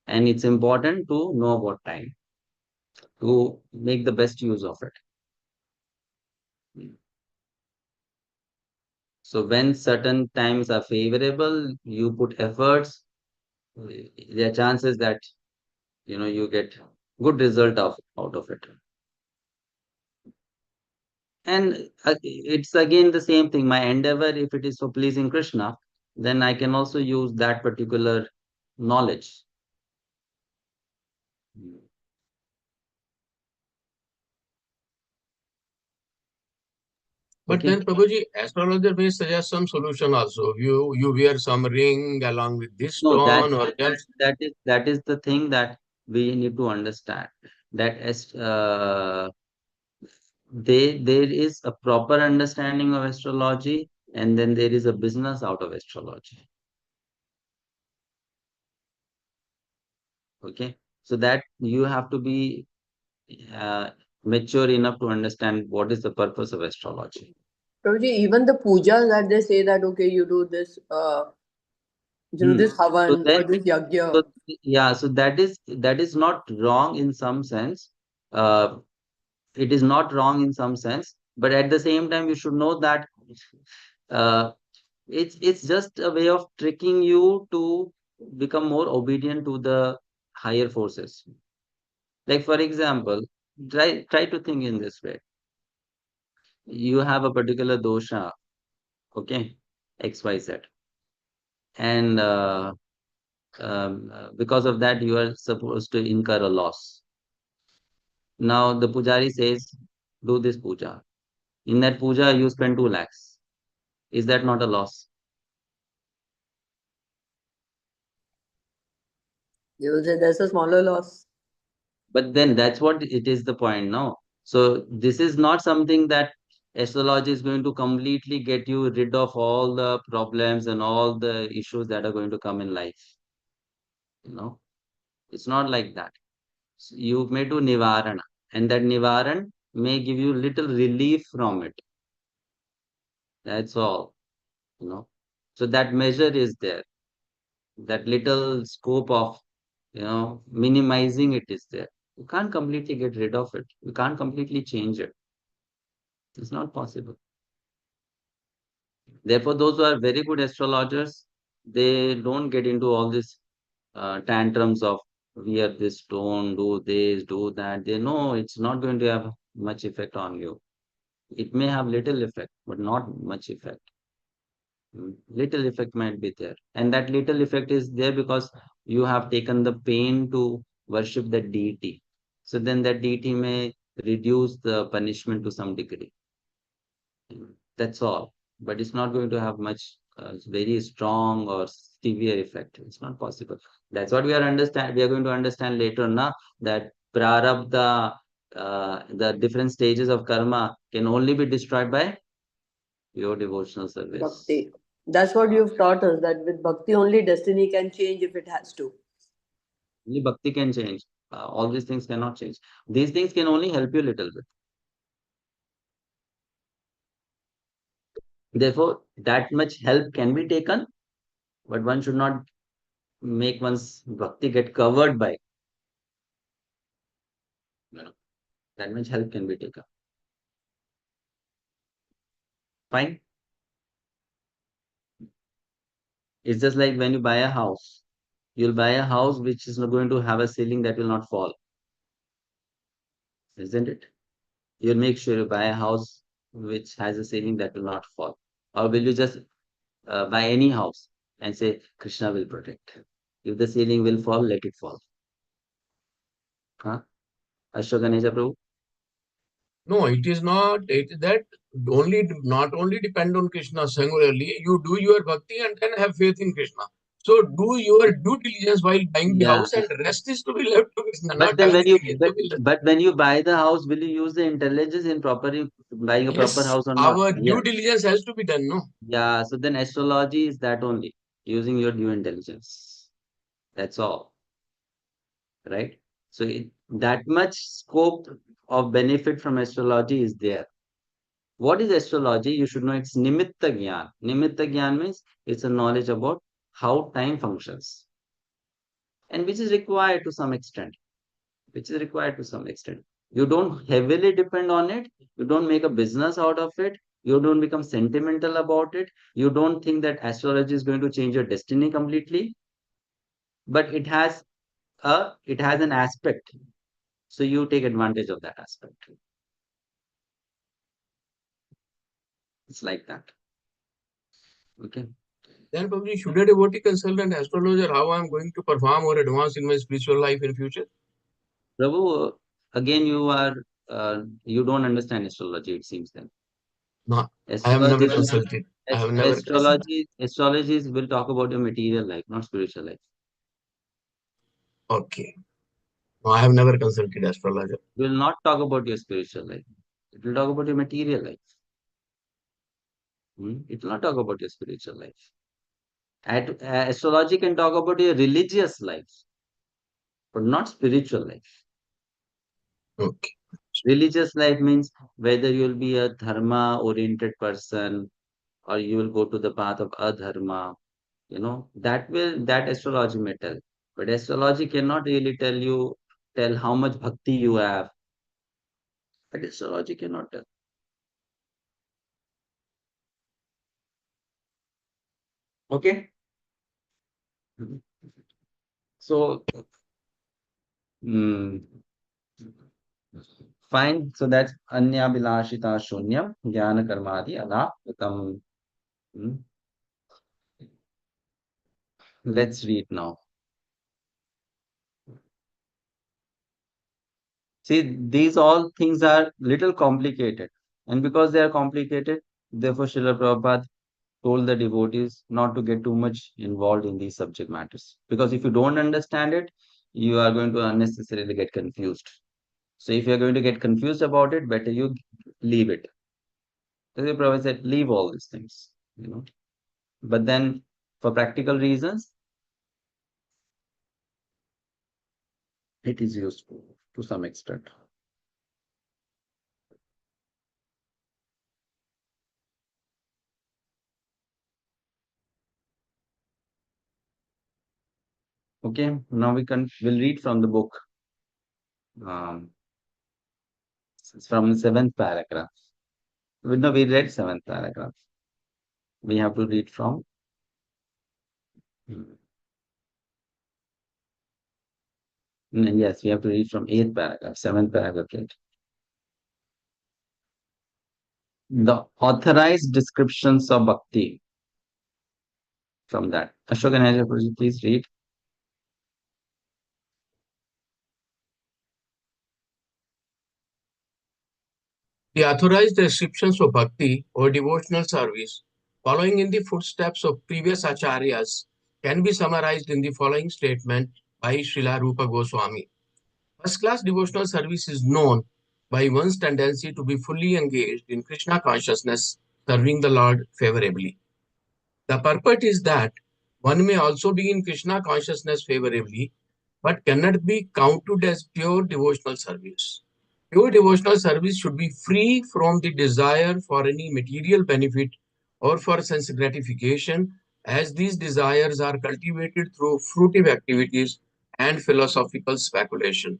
And it's important to know about time to make the best use of it. So when certain times are favorable, you put efforts, there are chances that you get good result out of it. And it's again the same thing. My endeavor, if it is for pleasing Krishna, then I can also use that particular knowledge. But Okay. then, Prabhuji, astrologer may suggest some solution also. You wear some ring along with this No, stone or that is the thing that we need to understand. That as there is a proper understanding of astrology, and then there is a business out of astrology. Okay, so that you have to be uh, mature enough to understand what is the purpose of astrology. Prabhuji, even the puja that they say that okay, you do this, Hmm. this So havan then, or this so yagya. yeah, so that is not wrong in some sense. Uh, it is not wrong in some sense, but at the same time, you should know that uh, it's just a way of tricking you to become more obedient to the higher forces. Like for example, try to think in this way. You have a particular dosha, okay, XYZ, and because of that, you are supposed to incur a loss. Now the pujari says, do this puja. In that puja, you spend 2 lakhs. Is that not a loss? You will say there's a smaller loss. But then that's what it is the point now. So this is not something that astrology is going to completely get you rid of all the problems and all the issues that are going to come in life. You know, it's not like that. So you may do nivarana, and that nivaran may give you little relief from it. That's all. You know, so that measure is there. That little scope of minimizing it is there. You can't completely get rid of it. You can't completely change it. It's not possible. Therefore, those who are very good astrologers, they don't get into all this tantrums of wear this stone, do this, do that. They know it's not going to have much effect on you. It may have little effect, but not much effect. Little effect might be there. And that little effect is there because you have taken the pain to worship the deity. So then that deity may reduce the punishment to some degree. That's all. But it's not going to have much very strong or severe effect. It's not possible. That's what we are understand. We are going to understand later now that prarabdha, the different stages of karma can only be destroyed by pure devotional service. Bhakti. That's what you've taught us, that with bhakti only destiny can change if it has to. Only bhakti can change. All these things cannot change. These things can only help you a little bit. Therefore, that much help can be taken, but one should not make one's bhakti get covered by, you know, that much help can be taken. Fine. It's just like when you buy a house, you'll buy a house which is not going to have a ceiling that will not fall, isn't it? You'll make sure you buy a house which has a ceiling that will not fall. Or will you just buy any house and say, Krishna will protect? If the ceiling will fall, let it fall. Huh? Ashwaganesha Prabhu? no, it is not. It is that only not only depend on Krishna singularly. You do your bhakti and then have faith in Krishna. So do your due diligence while buying the Yeah. house, and rest is to be left to Krishna. But Not then when you everything is to be left. but when you buy the house, will you use the intelligence in proper buying a proper Yes, house or not? our Yeah. due diligence has to be done. No. Yeah. So then astrology is that only using your due intelligence. That's all. Right? So that much scope of benefit from astrology is there. What is astrology? You should know it's nimitta gyan. Nimitta gyan means it's a knowledge about how time functions and which is required to some extent. Which is required to some extent. You don't heavily depend on it. You don't make a business out of it. You don't become sentimental about it. You don't think that astrology is going to change your destiny completely. But it has an aspect. So you take advantage of that aspect. It's like that. Okay. Then probably should a devotee consult an astrologer how I'm going to perform or advance in my spiritual life in future? Prabhu, again, you don't understand astrology, it seems then. No, I have never Astrology, consulted. I have never consulted. astrology will talk about your material life, not spiritual life. Okay. No, I have never consulted astrologer. It will not talk about your spiritual life. It will talk about your material life. It will not talk about your spiritual life. Astrology can talk about your religious life, but not spiritual life. Okay. Religious life means whether you'll be a dharma oriented person or you will go to the path of adharma, that astrology may tell. But astrology cannot really tell how much bhakti you have. But astrology cannot tell. Okay. So, mm, fine. So that's anya bilashita shunyam jnana karmadi anapratam. Hmm. Let's read now. See, these all things are little complicated. And because they are complicated, therefore Srila Prabhupada told the devotees not to get too much involved in these subject matters. Because if you don't understand it, you are going to unnecessarily get confused. So if you are going to get confused about it, better you leave it. So the Prabhupada said, leave all these things. But then for practical reasons, it is useful to some extent. Okay, now we'll read from the book. It's from the seventh paragraph. No, we read seventh paragraph. We have to read from. Yes, we have to read from eighth paragraph, seventh paragraph. Right? The authorized descriptions of bhakti. From that, Ashok and Ajay, please read. The authorized descriptions of bhakti or devotional service, following in the footsteps of previous acharyas, can be summarized in the following statement by Srila Rupa Goswami. First-class devotional service is known by one's tendency to be fully engaged in Krishna consciousness, serving the Lord favorably. The purport is that one may also be in Krishna consciousness favorably, but cannot be counted as pure devotional service. Pure devotional service should be free from the desire for any material benefit or for sense gratification, as these desires are cultivated through fruitive activities and philosophical speculation.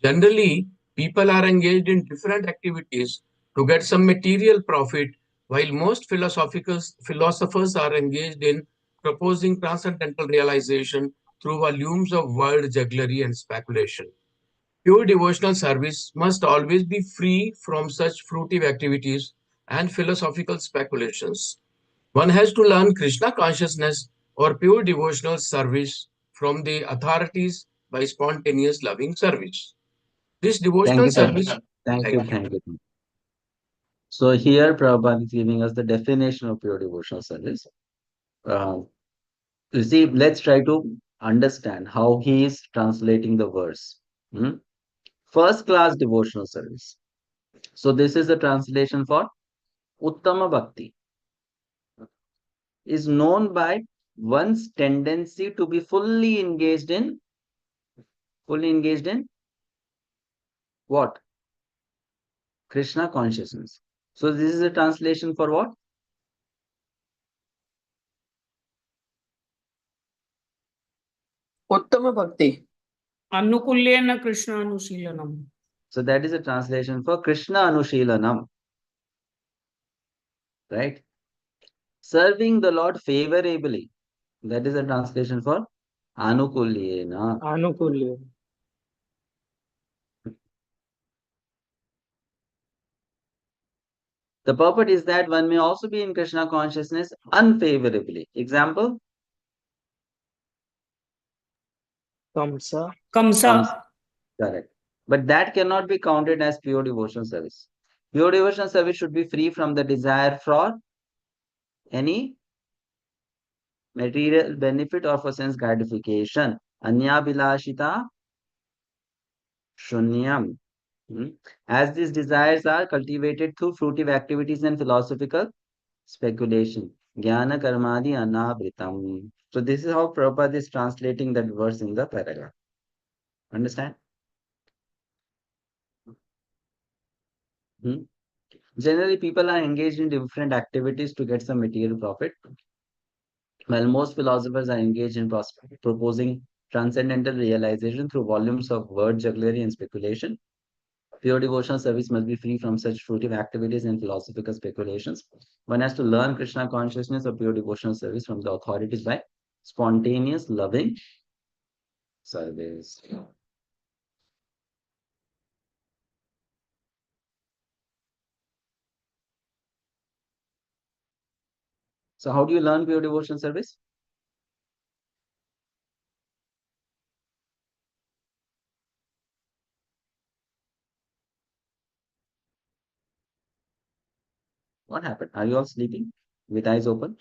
Generally, people are engaged in different activities to get some material profit, while most philosophers are engaged in proposing transcendental realization through volumes of world jugglery and speculation. Pure devotional service must always be free from such fruitive activities and philosophical speculations. One has to learn Krishna consciousness or pure devotional service from the authorities by spontaneous loving service. This Thank devotional you, sir. service, Thank you, thank you. thank you. So here Prabhupada is giving us the definition of pure devotional service. You see, let's try to understand how he is translating the verse. First class devotional service. So this is the translation for Uttama Bhakti. Is known by one's tendency to be fully engaged in what? Krishna consciousness. So this is a translation for what? Uttama Bhakti. Anukulyena Krishna Anusilanam. So that is a translation for Krishna Anushilanam. Right? Serving the Lord favorably. That is a translation for Anukulyena. Anukulya. The purport is that one may also be in Krishna consciousness unfavorably. Example? Kamsa, Kamsa. Correct. But that cannot be counted as pure devotional service. Pure devotional service should be free from the desire for any material benefit or for sense gratification. Anya bilashita shunyam. As these desires are cultivated through fruitive activities and philosophical speculation. Jnana karmadi anavritam. So this is how Prabhupada is translating that verse in the paragraph. Understand? Hmm? Generally, people are engaged in different activities to get some material profit, while most philosophers are engaged in proposing transcendental realization through volumes of word jugglery and speculation. Pure devotional service must be free from such fruitive activities and philosophical speculations. One has to learn Krishna consciousness or pure devotional service from the authorities by spontaneous, loving service. So, how do you learn pure devotional service? What happened? Are you all sleeping with eyes open?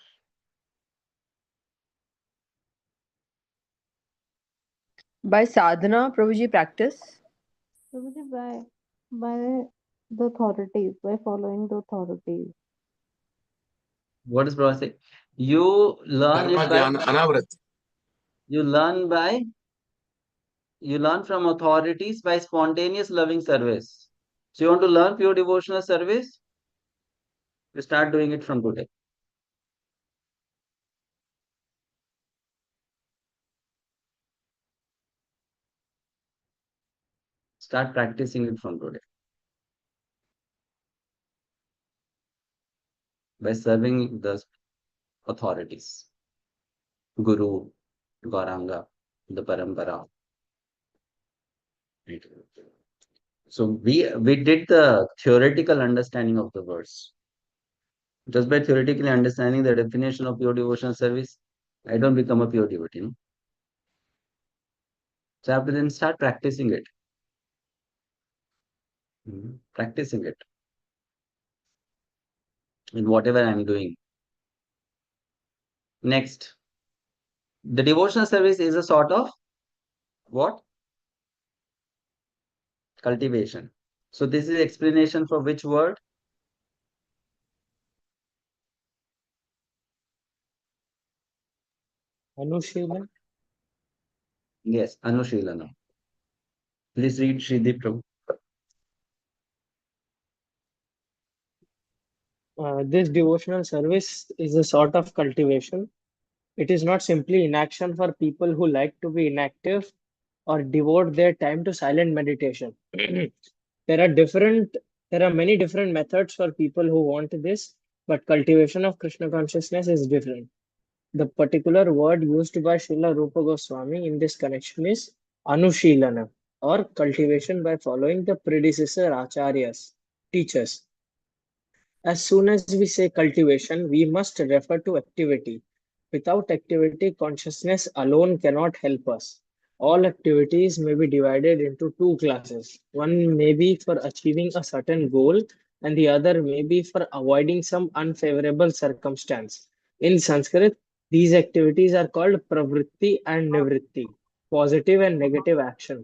By sadhana, Prabhuji, practice. Prabhuji, by the authorities, by following the authorities. What does Prabhupada say? You learn Dharma it by jnana anavrat. you learn by you learn from authorities by spontaneous loving service. So you want to learn pure devotional service? You start doing it from today. Start practicing it from today by serving the authorities, Guru, Gauranga, the Parampara. Right. So we did the theoretical understanding of the verse. Just by theoretically understanding the definition of pure devotional service, I don't become a pure devotee. No? So I have to then start practicing it. Practicing it in whatever I'm doing. Next, the devotional service is a sort of what? Cultivation. So this is explanation for which word? Anushilan. Yes, Anushilana. Please read Shrideep Prabhu. This devotional service is a sort of cultivation. It is not simply inaction for people who like to be inactive or devote their time to silent meditation. There are different, there are many different methods for people who want this, but cultivation of Krishna consciousness is different. The particular word used by Srila Rupa Goswami in this connection is Anushilana, or cultivation by following the predecessor acharyas, teachers. As soon as we say cultivation, we must refer to activity. Without activity, consciousness alone cannot help us. All activities may be divided into two classes. One may be for achieving a certain goal, and the other may be for avoiding some unfavorable circumstance. In Sanskrit, these activities are called pravritti and nivritti, positive and negative action.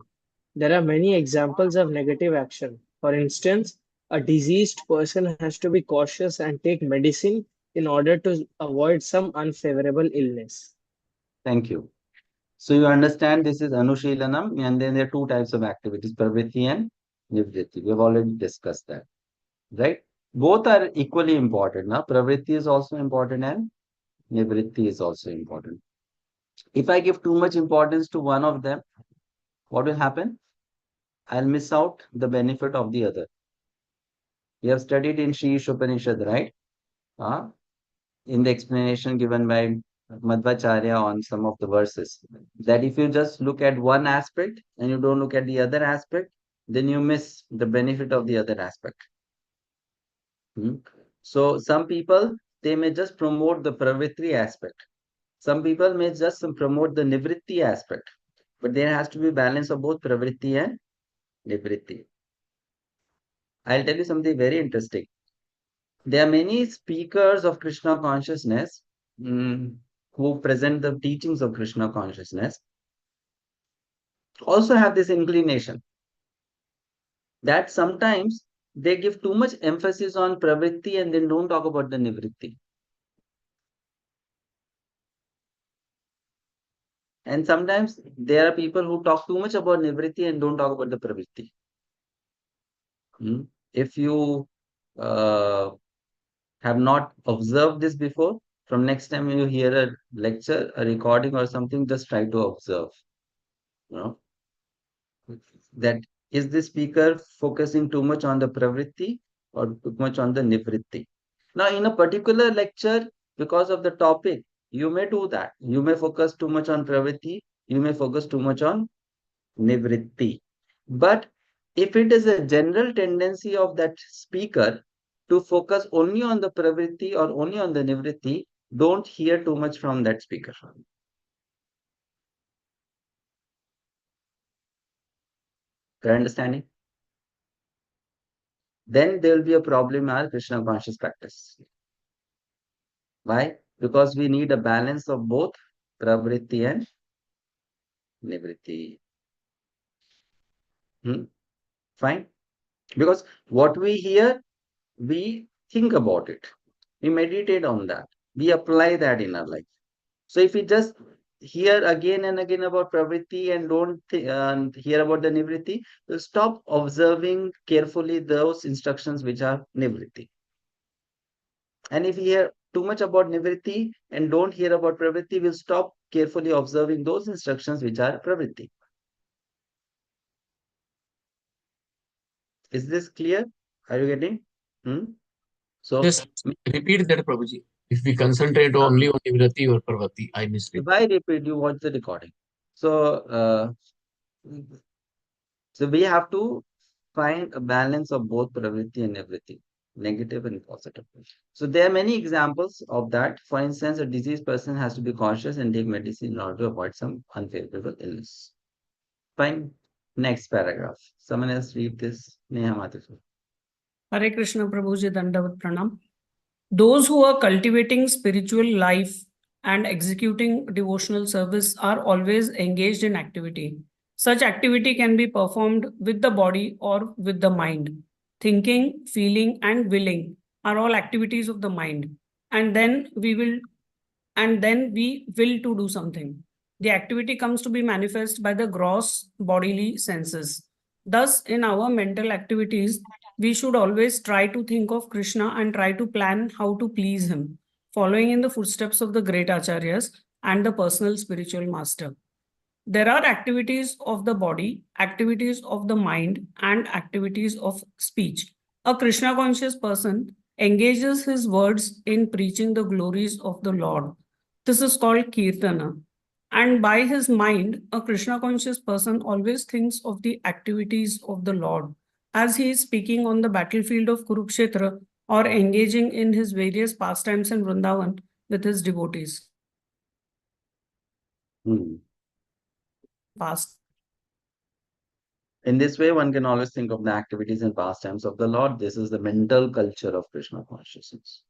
There are many examples of negative action. For instance, a diseased person has to be cautious and take medicine in order to avoid some unfavorable illness. Thank you. So you understand this is Anushilanam, and then there are two types of activities, Pravritti and Nivritti. We have already discussed that, right? Both are equally important. Now, Pravritti is also important and Nivritti is also important. If I give too much importance to one of them, what will happen? I'll miss out the benefit of the other. You have studied in Shri Upanishad, right? Uh, in the explanation given by Madhvacharya on some of the verses, that if you just look at one aspect and you don't look at the other aspect, then you miss the benefit of the other aspect. So some people, they may just promote the pravritti aspect. Some people may just promote the nivritti aspect. But there has to be balance of both pravritti and nivritti. I'll tell you something very interesting. There are many speakers of Krishna consciousness who present the teachings of Krishna consciousness also have this inclination that sometimes they give too much emphasis on pravritti and then don't talk about the nivritti. And sometimes there are people who talk too much about nivritti and don't talk about the pravritti. If you have not observed this before, from next time you hear a lecture, a recording or something, just try to observe. You know, that is the speaker focusing too much on the pravritti or too much on the nivritti. Now, in a particular lecture, because of the topic, you may do that. You may focus too much on pravritti, you may focus too much on nivritti. But if it is a general tendency of that speaker to focus only on the pravritti or only on the nivritti, don't hear too much from that speaker. Your understanding? Then there will be a problem in our Krishna conscious practice. Why? Because we need a balance of both pravritti and nivritti. Fine? Because what we hear, we think about it. We meditate on that. We apply that in our life. So if we just hear again and again about pravritti and don't hear about the nivritti, we'll stop observing carefully those instructions which are nivritti. And if we hear too much about nivritti and don't hear about pravritti, we'll stop carefully observing those instructions which are pravritti. Is this clear? Are you getting? So Just repeat that, Prabhuji. If we concentrate only on Nivrati or Parvati, I missed it. if I repeat, you watch the recording. So we have to find a balance of both pravritti and nivritti, negative and positive. So there are many examples of that. For instance, a diseased person has to be cautious and take medicine in order to avoid some unfavorable illness. Fine. Next paragraph. Someone else read this. Neha Mathur. Hare Krishna Prabhuji, Dandavat Pranam. Those who are cultivating spiritual life and executing devotional service are always engaged in activity. Such activity can be performed with the body or with the mind. Thinking, feeling, and willing are all activities of the mind. And then we will to do something. The activity comes to be manifest by the gross bodily senses. Thus, in our mental activities, we should always try to think of Krishna and try to plan how to please him, following in the footsteps of the great acharyas and the personal spiritual master. There are activities of the body, activities of the mind, and activities of speech. A Krishna conscious person engages his words in preaching the glories of the Lord. This is called Kirtana. And by his mind, a Krishna conscious person always thinks of the activities of the Lord as he is speaking on the battlefield of Kurukshetra or engaging in his various pastimes in Vrindavan with his devotees. Past. In this way, one can always think of the activities and pastimes of the Lord. This is the mental culture of Krishna consciousness.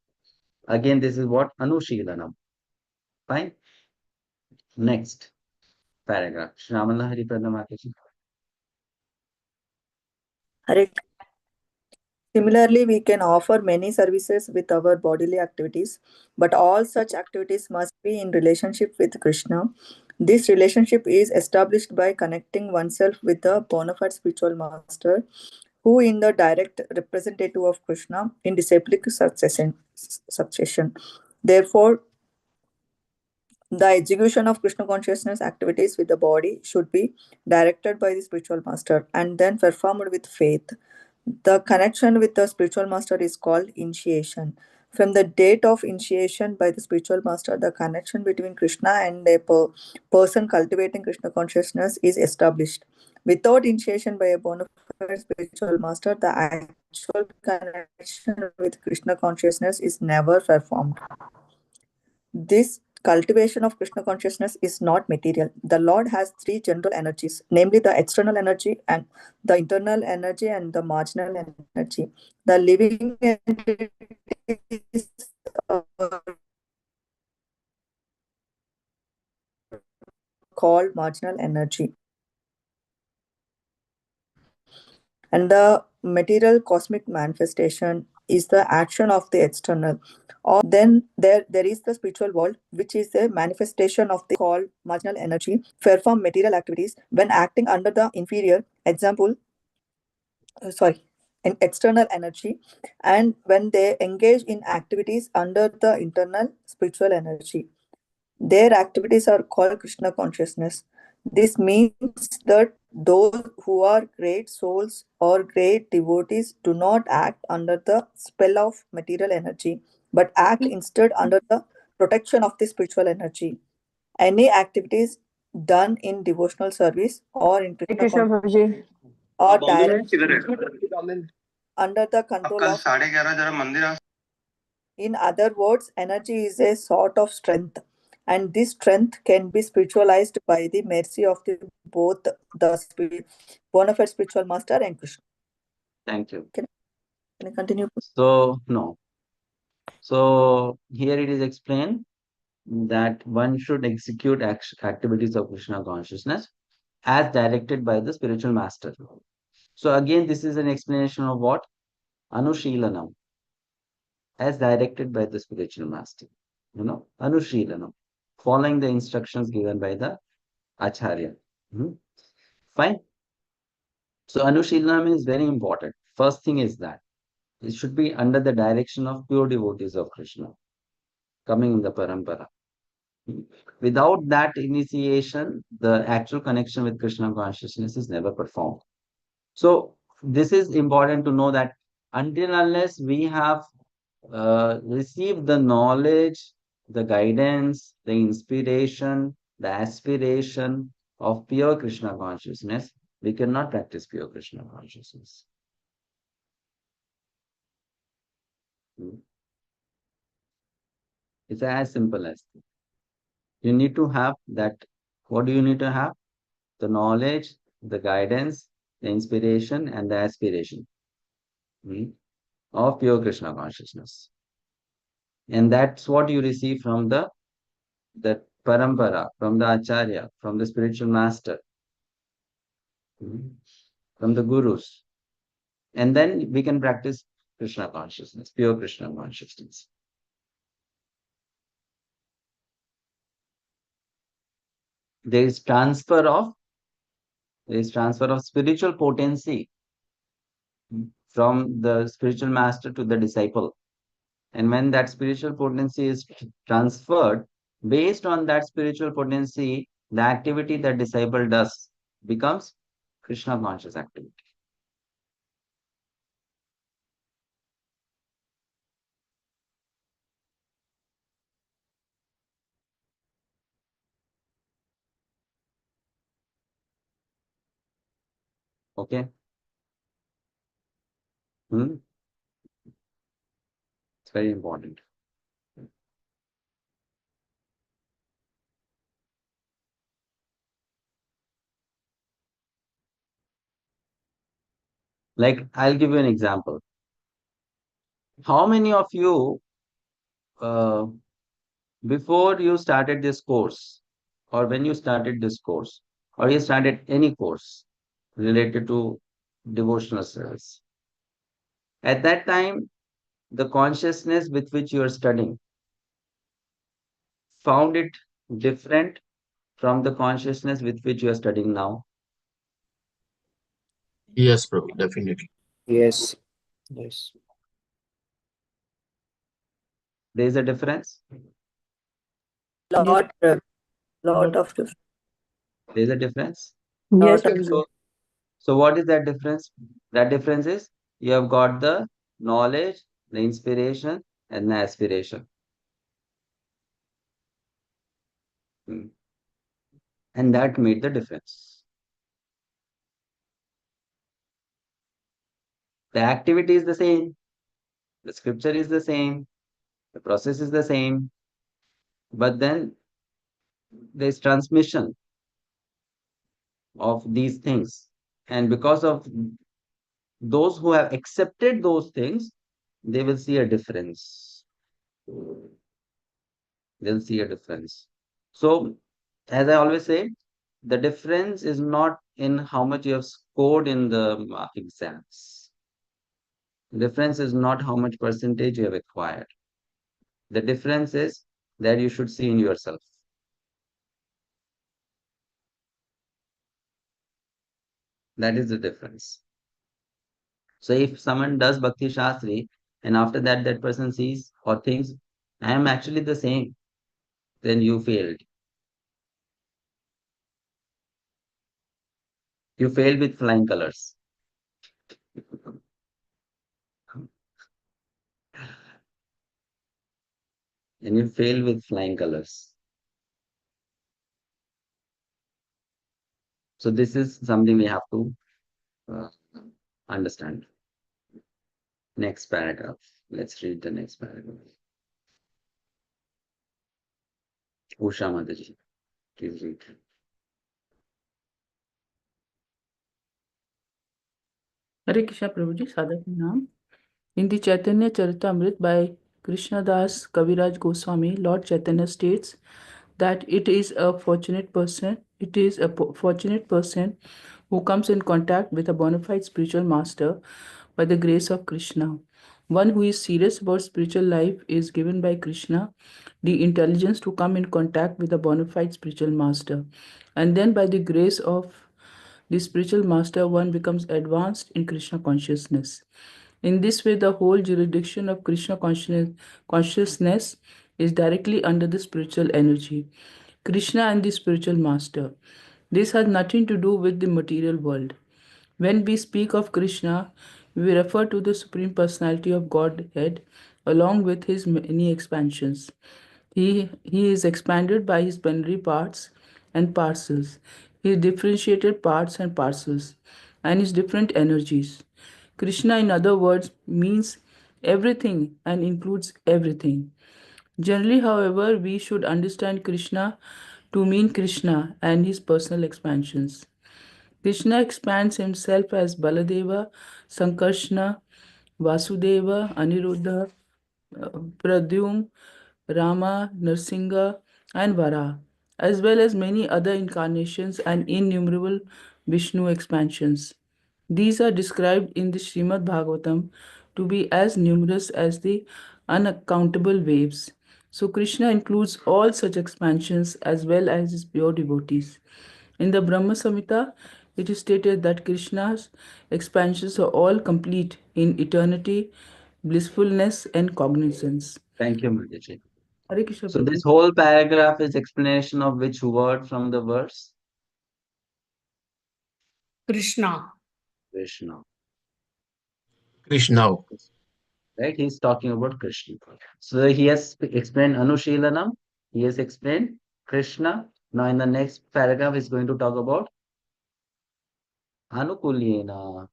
Again, this is what Anushilanam. Fine. Next paragraph. Shramana Haripada Mataji. Similarly, we can offer many services with our bodily activities, but all such activities must be in relationship with Krishna. This relationship is established by connecting oneself with the bona fide spiritual master, who is the direct representative of Krishna in disciplic succession. Therefore, the execution of Krishna consciousness activities with the body should be directed by the spiritual master and then performed with faith. The connection with the spiritual master is called initiation. From the date of initiation by the spiritual master, the connection between Krishna and a person cultivating Krishna consciousness is established. Without initiation by a bona fide spiritual master, the actual connection with Krishna consciousness is never performed. This cultivation of Krishna consciousness is not material. The Lord has three general energies, namely the external energy and the internal energy and the marginal energy. The living entities are called marginal energy. And the material cosmic manifestation is the action of the external. Or then there is the spiritual world, which is a manifestation of the called marginal energy, perform material activities when acting under the inferior example, sorry, an external energy, and when they engage in activities under the internal spiritual energy. Their activities are called Krishna consciousness. This means that those who are great souls or great devotees do not act under the spell of material energy, but act instead under the protection of the spiritual energy. Any activities done in devotional service or in Krishna Krishna consciousness Prabhuji. are directed under the control of. In other words, energy is a sort of strength, and this strength can be spiritualized by the mercy of both the bona fide spiritual master and Krishna. Thank you. Can I continue? So, no. So, here it is explained that one should execute activities of Krishna consciousness as directed by the spiritual master. So, again, this is an explanation of what? Anushilanam, as directed by the spiritual master. Anushilanam, following the instructions given by the Acharya. Fine. So, Anushilanam is very important. First thing is that it should be under the direction of pure devotees of Krishna, coming in the parampara. Without that initiation, the actual connection with Krishna consciousness is never performed. So, this is important to know that until unless we have received the knowledge, the guidance, the inspiration, the aspiration of pure Krishna consciousness, we cannot practice pure Krishna consciousness. It's as simple as that. You need to have that. What do you need to have? The knowledge, the guidance, the inspiration, and the aspiration of pure Krishna consciousness. And that's what you receive from the parampara, from the acharya, from the spiritual master, from the gurus. And then we can practice Krishna consciousness, pure Krishna consciousness. There is transfer of spiritual potency from the spiritual master to the disciple. And when that spiritual potency is transferred, based on that spiritual potency, the activity that disciple does becomes Krishna conscious activity. Okay? It's very important. Like, I'll give you an example. How many of you, before you started this course, or when you started this course, or you started any course related to devotional service, at that time, the consciousness with which you are studying found it different from the consciousness with which you are studying now? Yes, Prabhu, definitely. Yes. Yes. There is a difference? Lot, lot of difference. There is a difference? Yes, Lot of Prabhuji. So what is that difference? That difference is you have got the knowledge, the inspiration, and the aspiration. And that made the difference. The activity is the same, the scripture is the same, the process is the same, but then there's transmission of these things. And because of those who have accepted those things, they will see a difference. They'll see a difference. So, as I always say, the difference is not in how much you have scored in the exams. The difference is not how much percentage you have acquired. The difference is that you should see in yourself. That is the difference. So if someone does Bhakti-sastri and after that that person sees or thinks, I am actually the same, then you failed. You failed with flying colors. And you failed with flying colors. So this is something we have to uh, understand. Next paragraph. Let's read the next paragraph. Usha Mataji, please read. Hare Krishna Prabhuji, Sadhak Naam. In the Chaitanya Charitamrita by Krishna Das Kaviraj Goswami, Lord Chaitanya states that fortunate person who comes in contact with a bona fide spiritual master by the grace of Krishna. One who is serious about spiritual life is given by Krishna the intelligence to come in contact with a bona fide spiritual master. And then by the grace of the spiritual master, one becomes advanced in Krishna consciousness. In this way, the whole jurisdiction of Krishna consciousness is directly under the spiritual energy, Krishna and the spiritual master. This has nothing to do with the material world. When we speak of Krishna, we refer to the Supreme Personality of Godhead along with his many expansions. He is expanded by his binary parts and parcels, his differentiated parts and parcels, and his different energies. Krishna, in other words, means everything and includes everything. Generally, however, we should understand Krishna to mean Krishna and his personal expansions. Krishna expands himself as Baladeva, Sankarshna, Vasudeva, Aniruddha, Pradyum, Rama, Narsinga, and Vara, as well as many other incarnations and innumerable Vishnu expansions. These are described in the Srimad Bhagavatam to be as numerous as the unaccountable waves. So, Krishna includes all such expansions as well as his pure devotees. In the Brahma Samhita, it is stated that Krishna's expansions are all complete in eternity, blissfulness, and cognizance. Thank you, Mataji. Hare Krishna So this Prabhu. whole paragraph is explanation of which word from the verse? Krishna. Krishna. Krishna. Right? He's talking about Krishna. So he has explained Anushilanam. He has explained Krishna. Now in the next paragraph, he's going to talk about Anukulyena.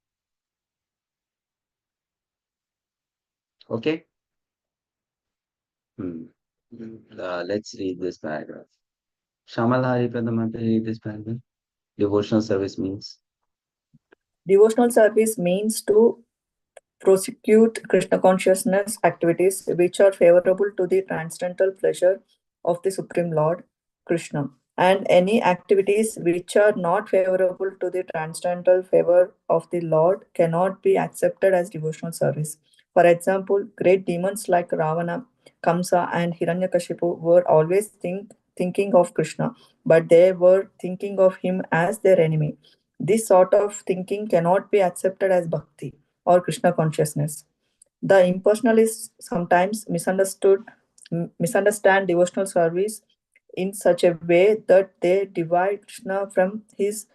Okay? Let's read this paragraph. Shamal Hari Pradamata, read this paragraph. Devotional service means. Devotional service means to prosecute Krishna consciousness activities which are favorable to the transcendental pleasure of the Supreme Lord, Krishna, and any activities which are not favorable to the transcendental favor of the Lord cannot be accepted as devotional service. For example, great demons like Ravana, Kamsa, and Hiranyakashipu were always thinking of Krishna, but they were thinking of him as their enemy. This sort of thinking cannot be accepted as bhakti or Krishna consciousness. The impersonalists sometimes misunderstand devotional service in such a way that they divide Krishna from his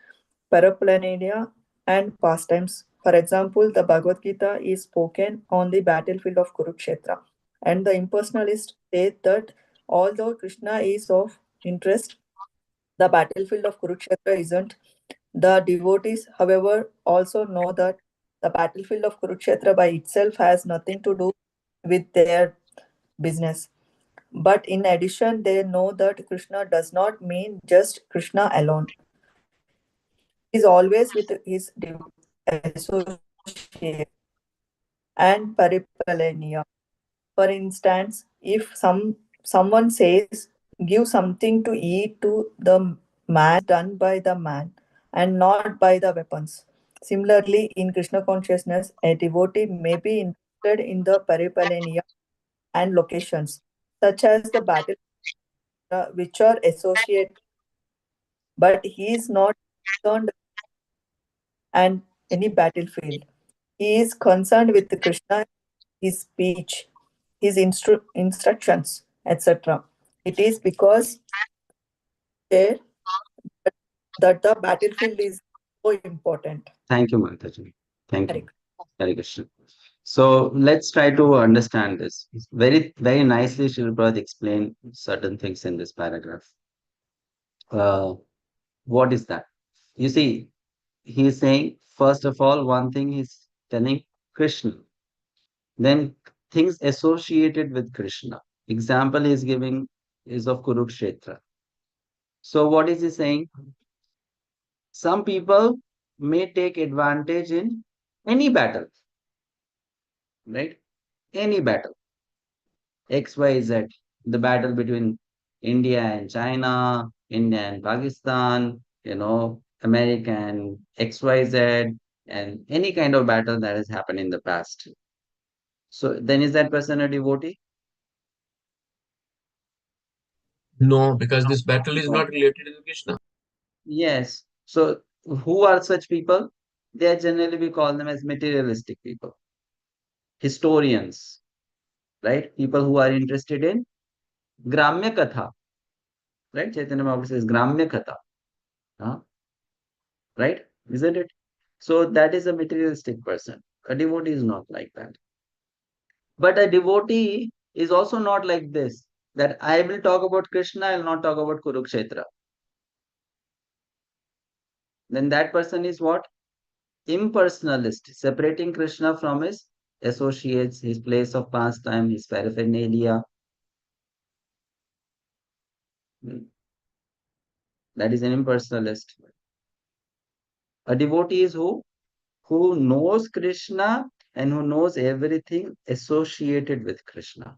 paraphernalia and pastimes. For example, the Bhagavad-gita is spoken on the battlefield of Kurukshetra, and the impersonalists say that although Krishna is of interest, the battlefield of Kurukshetra isn't. The devotees, however, also know that The battlefield of Kurukshetra by itself has nothing to do with their business. But in addition, they know that Krishna does not mean just Krishna alone. He is always with his associates and paripalenia. For instance, if someone says, give something to eat to the man, done by the man and not by the weapons. Similarly, in Krishna consciousness, a devotee may be interested in the paripalenia and locations, such as the battle which are associated, but he is not concerned and any battlefield. He is concerned with Krishna, his speech, his instructions, etc. It is because there that the battlefield is so important. Thank you, Mataji. Thank Hare you. Hare Krishna. So let's try to understand this. Very, very nicely, Srila Prabhupada explained certain things in this paragraph. What is that? You see, he is saying, first of all, one thing he's telling Krishna. Then things associated with Krishna. Example he is giving is of Kurukshetra. So what is he saying? Some people may take advantage in any battle, right? Any battle, X, Y, Z, the battle between India and China, India and Pakistan, America and XYZ, and any kind of battle that has happened in the past. So then is that person a devotee? No, because this battle is not related to Krishna. Yes. So who are such people? They are generally, we call them as materialistic people, historians, right? People who are interested in Gramya Katha, right? Chaitanya Mahaprabhu says Gramya Katha, huh? Right? Isn't it? So that is a materialistic person. A devotee is not like that. But a devotee is also not like this, that I will talk about Krishna, I will not talk about Kurukshetra. Then that person is what? Impersonalist, separating Krishna from his associates, his place of pastime, his paraphernalia. That is an impersonalist. A devotee is who? Who knows Krishna and who knows everything associated with Krishna.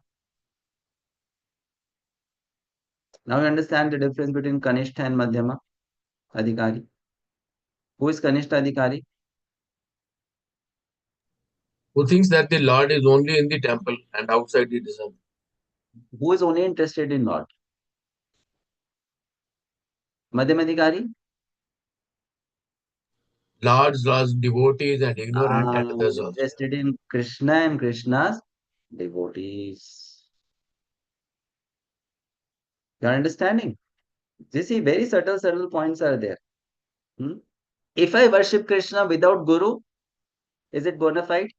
Now you understand the difference between Kanishta and Madhyama Adhikari. Who is Kanishta Adhikari? Who thinks that the Lord is only in the temple and outside he doesn't. Who is only interested in Lord? Madhyama Adhikari? Large devotees and ignorant and others also. Interested in Krishna and Krishna's devotees. You are understanding? You see, very subtle points are there. If I worship Krishna without Guru, is it bona fide?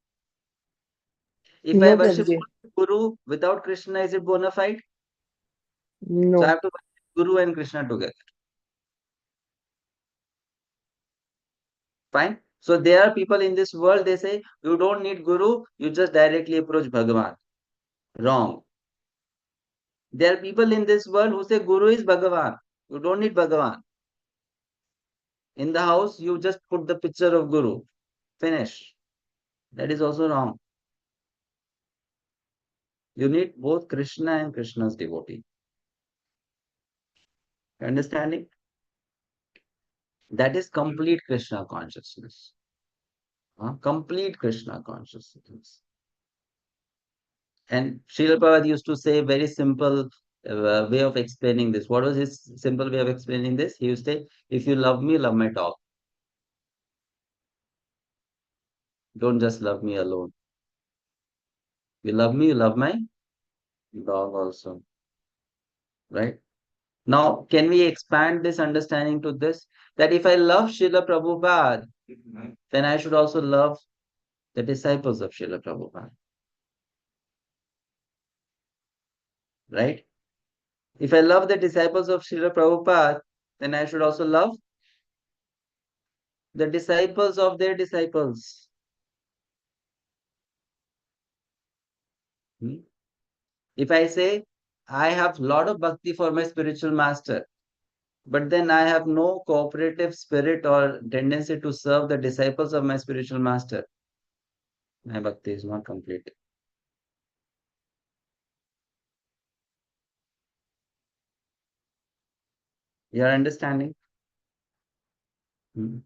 If I No, worship Prabhuji. Guru without Krishna, is it bona fide? So I No. have to worship Guru and Krishna together. Fine. So there are people in this world, they say, you don't need Guru, you just directly approach Bhagavan. Wrong. There are people in this world who say Guru is Bhagavan. You don't need Bhagavan. In the house, you just put the picture of Guru. Finish. That is also wrong. You need both Krishna and Krishna's devotee. Understanding? That is complete Krishna consciousness. Complete Krishna consciousness. And Srila Prabhupada used to say very simple way of explaining this. What was his simple way of explaining this? He used to say, if you love me, love my dog. Don't just love me alone. You love me, you love my dog also. Right? Now, can we expand this understanding to this? That if I love Srila Prabhupada, then I should also love the disciples of Srila Prabhupada. Right? If I love the disciples of Srila Prabhupada, then I should also love the disciples of their disciples. Hmm? If I say, I have lot of bhakti for my spiritual master, but then I have no cooperative spirit or tendency to serve the disciples of my spiritual master, my bhakti is not complete. You are understanding? Hmm.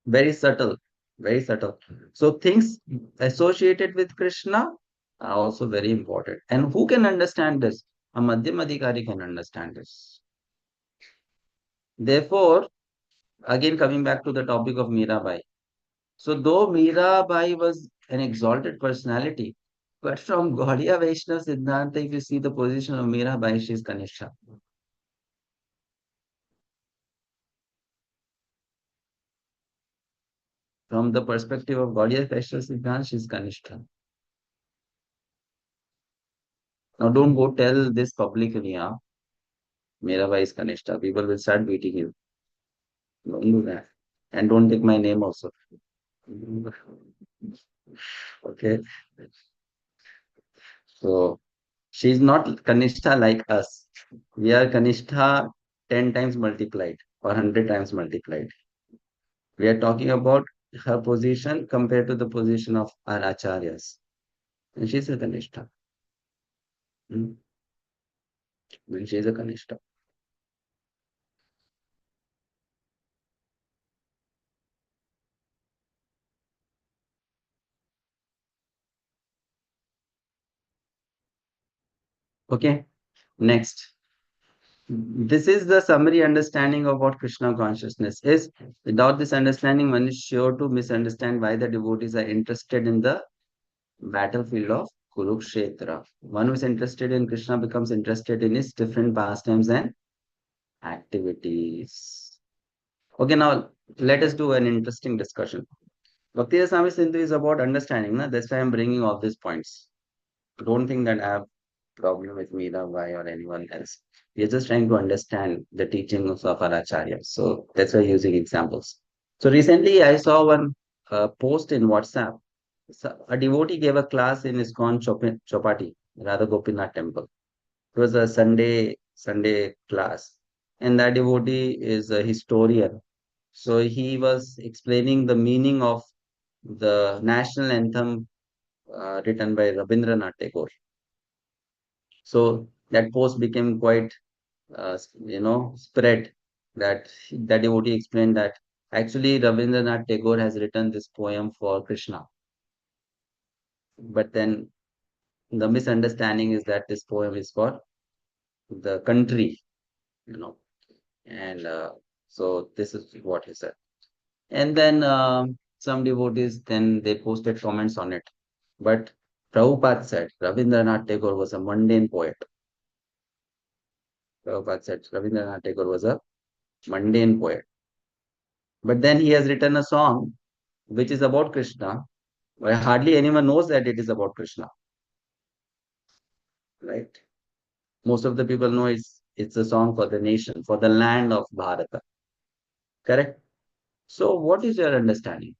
Very subtle, very subtle. So things associated with Krishna are also very important. And who can understand this? A Madhyam Adhikari can understand this. Therefore, again coming back to the topic of Mirabai. So though Mirabai was an exalted personality, but from Gaudiya Vaishnava Siddhanta, if you see the position of Mirabai, she is Kanishta. From the perspective of Gaudiya Vaishnava Siddhanta, she is Kanishta. Now don't go tell this publicly, huh? Mirabai is Kanishta. People will start beating you. Don't do that. And don't take my name also. Okay. So she's not Kanishta like us. We are Kanishta 10 times multiplied or 100 times multiplied. We are talking about her position compared to the position of our acharyas. And she's a Kanishta. Hmm? And she's a Kanishta. Okay. Next. This is the summary understanding of what Krishna consciousness is. Without this understanding, one is sure to misunderstand why the devotees are interested in the battlefield of Kurukshetra. One who is interested in Krishna becomes interested in his different pastimes and activities. Okay, now let us do an interesting discussion. Bhakti Rasami Sindhu is about understanding. Na? That's why I'm bringing all these points. Don't think that I have problem with Mirabai or anyone else. We are just trying to understand the teachings of our acharyas. So that's why using examples. So recently I saw one post in WhatsApp. So a devotee gave a class in iskcon Chopati, Radha Gopinath temple. It was a Sunday class, and that devotee is a historian. So he was explaining the meaning of the national anthem written by Rabindranath Tagore. So that post became quite, spread. That devotee explained that actually Rabindranath Tagore has written this poem for Krishna, but then the misunderstanding is that this poem is for the country, you know, and so this is what he said. And then some devotees then they posted comments on it. But Prabhupada said Rabindranath Tagore was a mundane poet. Prabhupada said Rabindranath Tagore was a mundane poet. But then he has written a song which is about Krishna, but hardly anyone knows that it is about Krishna, right? Most of the people know it's a song for the nation, for the land of Bharata. Correct? So what is your understanding?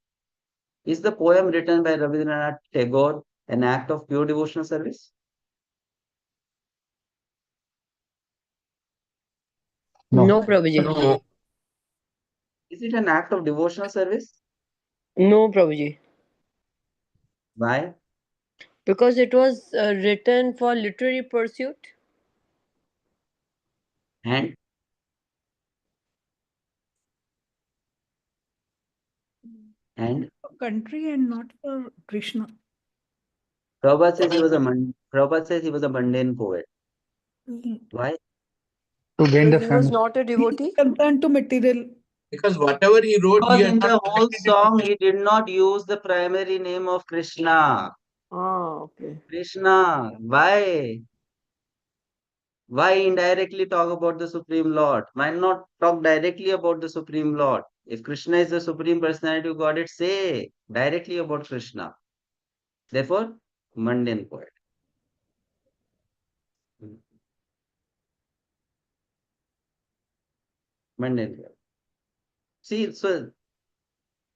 Is the poem written by Rabindranath Tagore an act of pure devotional service? No. No, Prabhuji. No, Is it an act of devotional service? No, Prabhuji. Why? Because it was written for literary pursuit. And and Country and not for Krishna. Prabhupada says he was a mundane poet. Why? To gain So the he was fame. not a He is devotee. concerned to material. because whatever he wrote, he Because has in not the whole connected it to song Krishna. he did not use the primary name of Krishna. Ah, okay. Krishna. Why? Why indirectly talk about the Supreme Lord? Why not talk directly about the Supreme Lord? If Krishna is the Supreme Personality of Godhead, say directly about Krishna. Therefore, mundane poet. Mundane poet. See, so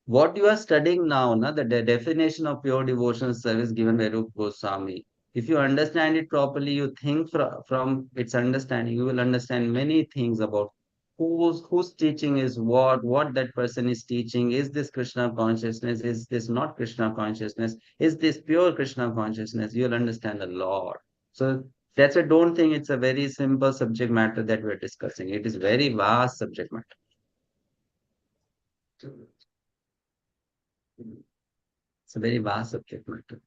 what you are studying now, the definition of pure devotional service given by Rupa Goswami, If you understand it properly, you think from its understanding, you will understand many things about whose teaching is what that person is teaching. Is this Krishna consciousness? Is this not Krishna consciousness? Is this pure Krishna consciousness? You'll understand a lot. So that's why don't think it's a very simple subject matter that we're discussing. It is very vast subject matter. It's a very vast subject matter.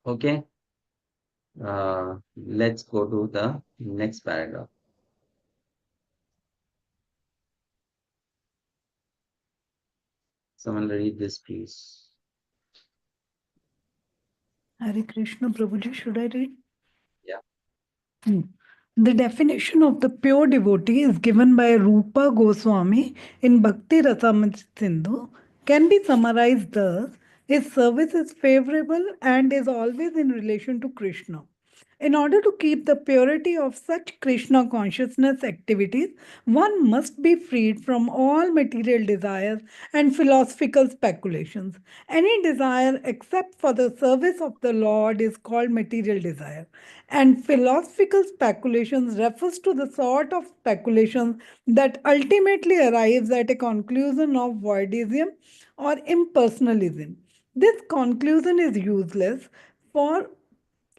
Okay. Let's go to the next paragraph. Someone read this, please. Hare Krishna, Prabhuji, should I read? Yeah. The definition of the pure devotee is given by Rupa Goswami in Bhakti Rasamrita Sindhu can be summarized thus: his service is favorable and is always in relation to Krishna. In order to keep the purity of such Krishna consciousness activities, one must be freed from all material desires and philosophical speculations. Any desire except for the service of the Lord is called material desire, and philosophical speculations refers to the sort of speculations that ultimately arrives at a conclusion of voidism or impersonalism. This conclusion is useless for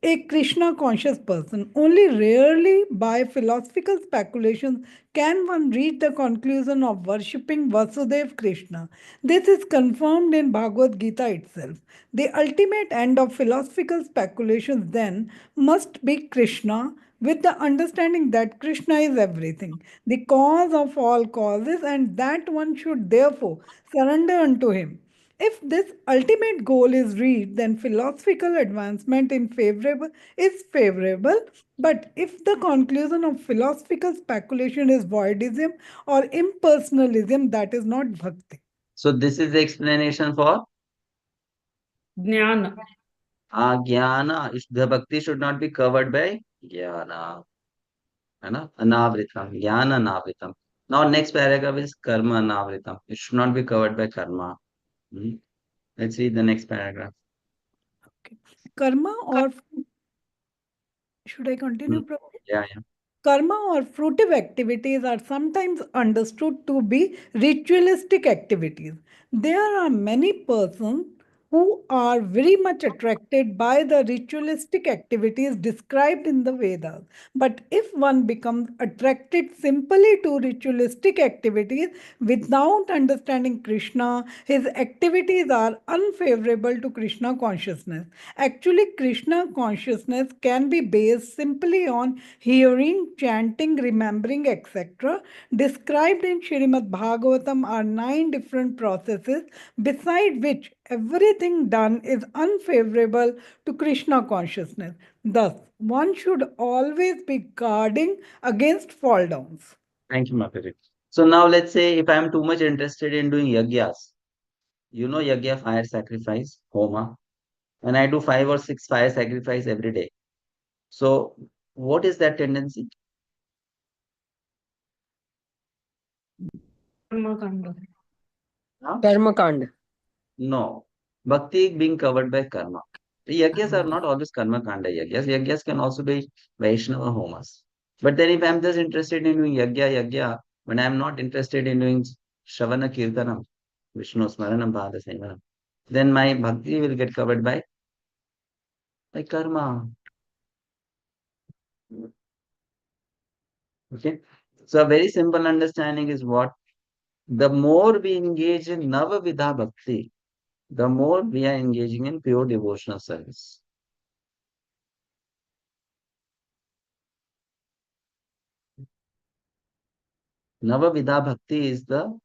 a Krishna conscious person. Only rarely by philosophical speculations can one reach the conclusion of worshipping Vasudev Krishna. This is confirmed in Bhagavad Gita itself. The ultimate end of philosophical speculations then must be Krishna, with the understanding that Krishna is everything, the cause of all causes, and that one should therefore surrender unto him. If this ultimate goal is reached, then philosophical advancement is favorable. But if the conclusion of philosophical speculation is voidism or impersonalism, that is not bhakti. So this is the explanation for Jnana. Jnana. The bhakti should not be covered by Jnana. है ना? Anavritam. Jnana anavritam. Now next paragraph is karma anavritam. It should not be covered by karma. Hmm. Let's read the next paragraph. Okay. Karma or should I continue, Prabhu? Yeah, yeah. Karma or fruitive activities are sometimes understood to be ritualistic activities. There are many persons who are very much attracted by the ritualistic activities described in the Vedas. But if one becomes attracted simply to ritualistic activities without understanding Krishna, his activities are unfavorable to Krishna consciousness. Actually, Krishna consciousness can be based simply on hearing, chanting, remembering, etc. Described in Srimad Bhagavatam are 9 different processes, beside which everything done is unfavorable to Krishna consciousness. Thus, one should always be guarding against fall downs. Thank you, Mataji. So now let's say if I am too much interested in doing yagyas, you know yagya, fire sacrifice, homa, and I do 5 or 6 fire sacrifice every day. So what is that tendency? Karma kanda. Huh? Karma kanda. No. Bhakti being covered by karma. The yagyas are not always karma kanda yagyas. Yagyas can also be Vaishnava homas. But then if I'm just interested in doing yagya, when I'm not interested in doing Shravana Kirtanam, Vishnu Smaranam Pada Sevanam, then my bhakti will get covered by karma. Okay. So a very simple understanding is what? The more we engage in Navavidha Bhakti, the more we are engaging in pure devotional service. Navavidha Bhakti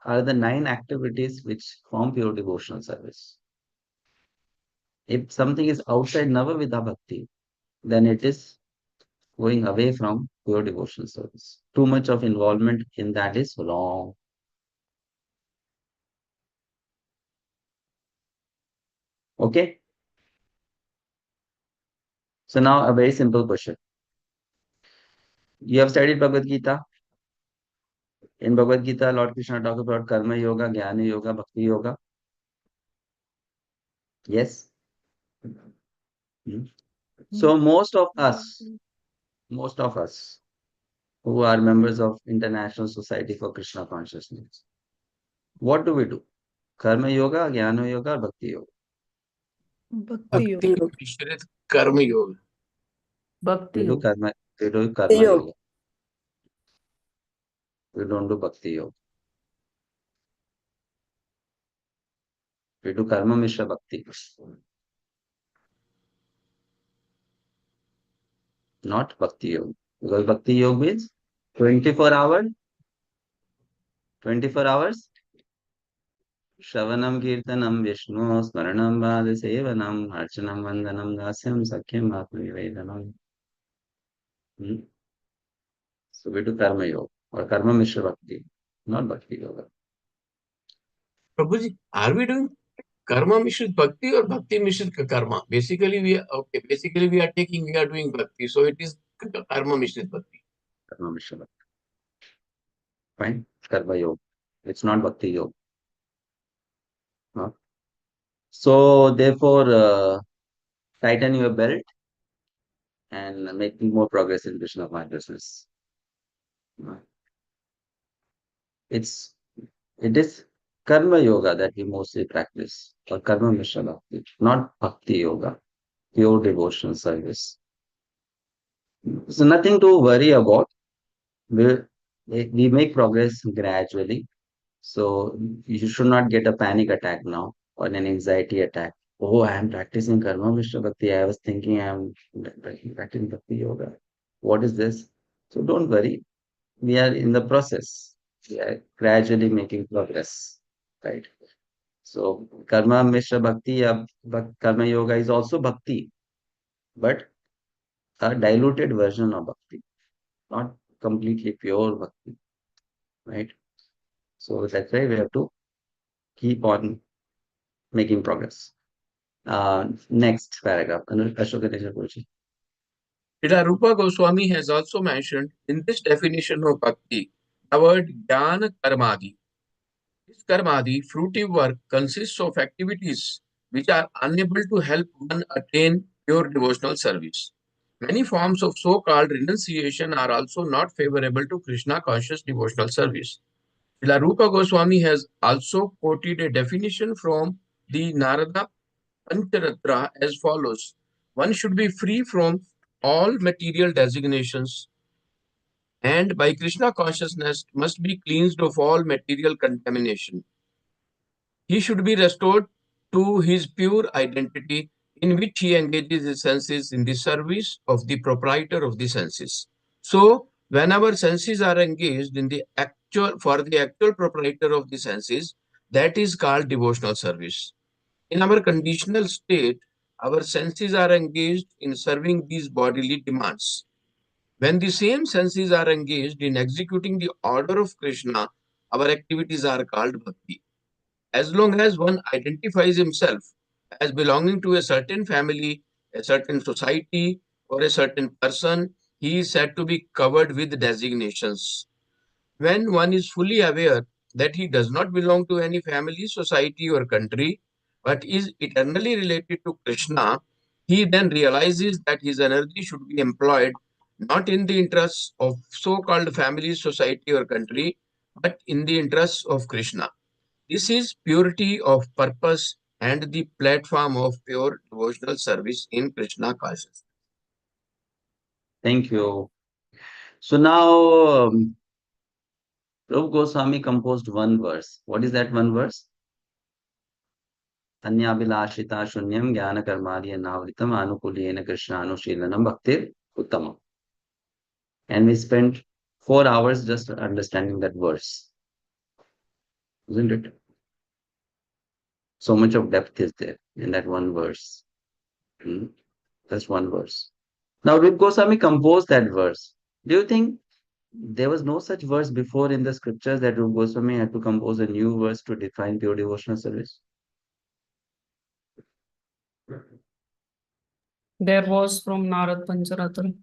are the 9 activities which form pure devotional service. If something is outside Navavidha Bhakti, then it is going away from pure devotional service. Too much of involvement in that is wrong. Okay? So now a very simple question. You have studied Bhagavad Gita? In Bhagavad Gita, Lord Krishna talks about karma yoga, jnana yoga, bhakti yoga. Yes. So most of us who are members of International Society for Krishna Consciousness, what do we do? Karma yoga, jnana yoga, or bhakti yoga? Bhakti Bhakti yoga. Mishrit Karma Yoga. Bhakti We do yoga. karma Yoga. yoga. We don't do bhakti yoga. We do karma mishra bhakti. Not bhakti yoga. Because bhakti yoga means 24 hours, 24 hours, Shravanam Kirtanam Vishnu Smaranam Bhadi Sevanam Archanam Vandanam Dasyam Sakyam Atmavivedanam. So we do karma yoga or karma mishra bhakti, not bhakti yoga. Prabhuji, are we doing Karma Mishrit Bhakti or Bhakti Mishrit Karma? Basically, we are doing Bhakti. So it is Karma Mishrit Bhakti. Karma mishra bhakti. Fine. Karma yoga. It's not bhakti yoga. Huh? So therefore, tighten your belt and making more progress in Krishna consciousness. It is karma yoga that we mostly practice, or karma mishra bhakti, not bhakti yoga, pure devotional service. So nothing to worry about. We, we make progress gradually. So you should not get a panic attack now or an anxiety attack. Oh, I am practicing karma mishra bhakti. I was thinking I am practicing bhakti yoga. What is this? So don't worry. We are in the process. We are gradually making progress. Right. So karma mishra bhakti, karma yoga is also bhakti, but a diluted version of bhakti, not completely pure bhakti. Right. So that's why we have to keep on making progress. Next paragraph. Ashoka Tejapuruji. Srila Rupa Goswami has also mentioned in this definition of Bhakti the word Jnana Karmadi. This Karmadi, fruitive work, consists of activities which are unable to help one attain pure devotional service. Many forms of so-called renunciation are also not favorable to Krishna conscious devotional service. Srila Rupa Goswami has also quoted a definition from the Narada Pancharatra as follows. One should be free from all material designations and by Krishna consciousness must be cleansed of all material contamination. He should be restored to his pure identity in which he engages his senses in the service of the proprietor of the senses. So, when our senses are engaged in the for the actual proprietor of the senses, that is called devotional service. In our conditional state, our senses are engaged in serving these bodily demands. When the same senses are engaged in executing the order of Krishna, our activities are called bhakti. As long as one identifies himself as belonging to a certain family, a certain society, or a certain person, he is said to be covered with designations. When one is fully aware that he does not belong to any family, society, or country, but is eternally related to Krishna, he then realizes that his energy should be employed not in the interests of so called family, society, or country, but in the interests of Krishna. This is purity of purpose and the platform of pure devotional service in Krishna consciousness. Thank you. So now, Rupa Goswami composed one verse. What is that one verse? Anyabhilashita shunyam jnana karmadi navritam anukuliyena krishnanushilanam bhaktir uttamam. And we spent 4 hours just understanding that verse. Isn't it? So much of depth is there in that one verse. That's one verse. Now, Rupa Goswami composed that verse. Do you think there was no such verse before in the scriptures that Rupa Goswami had to compose a new verse to define pure devotional service? There was from Narad Pancharatra.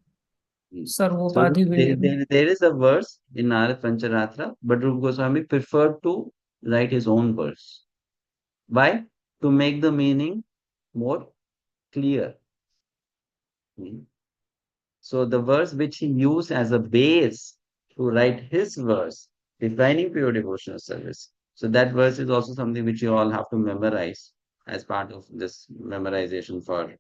So Sarvopadi Vinir. there is a verse in Narad Pancharatra, but Rupa Goswami preferred to write his own verse. Why? To make the meaning more clear. So the verse which he used as a base to write his verse, defining pure devotional service. So that verse is also something which you all have to memorize as part of this memorization for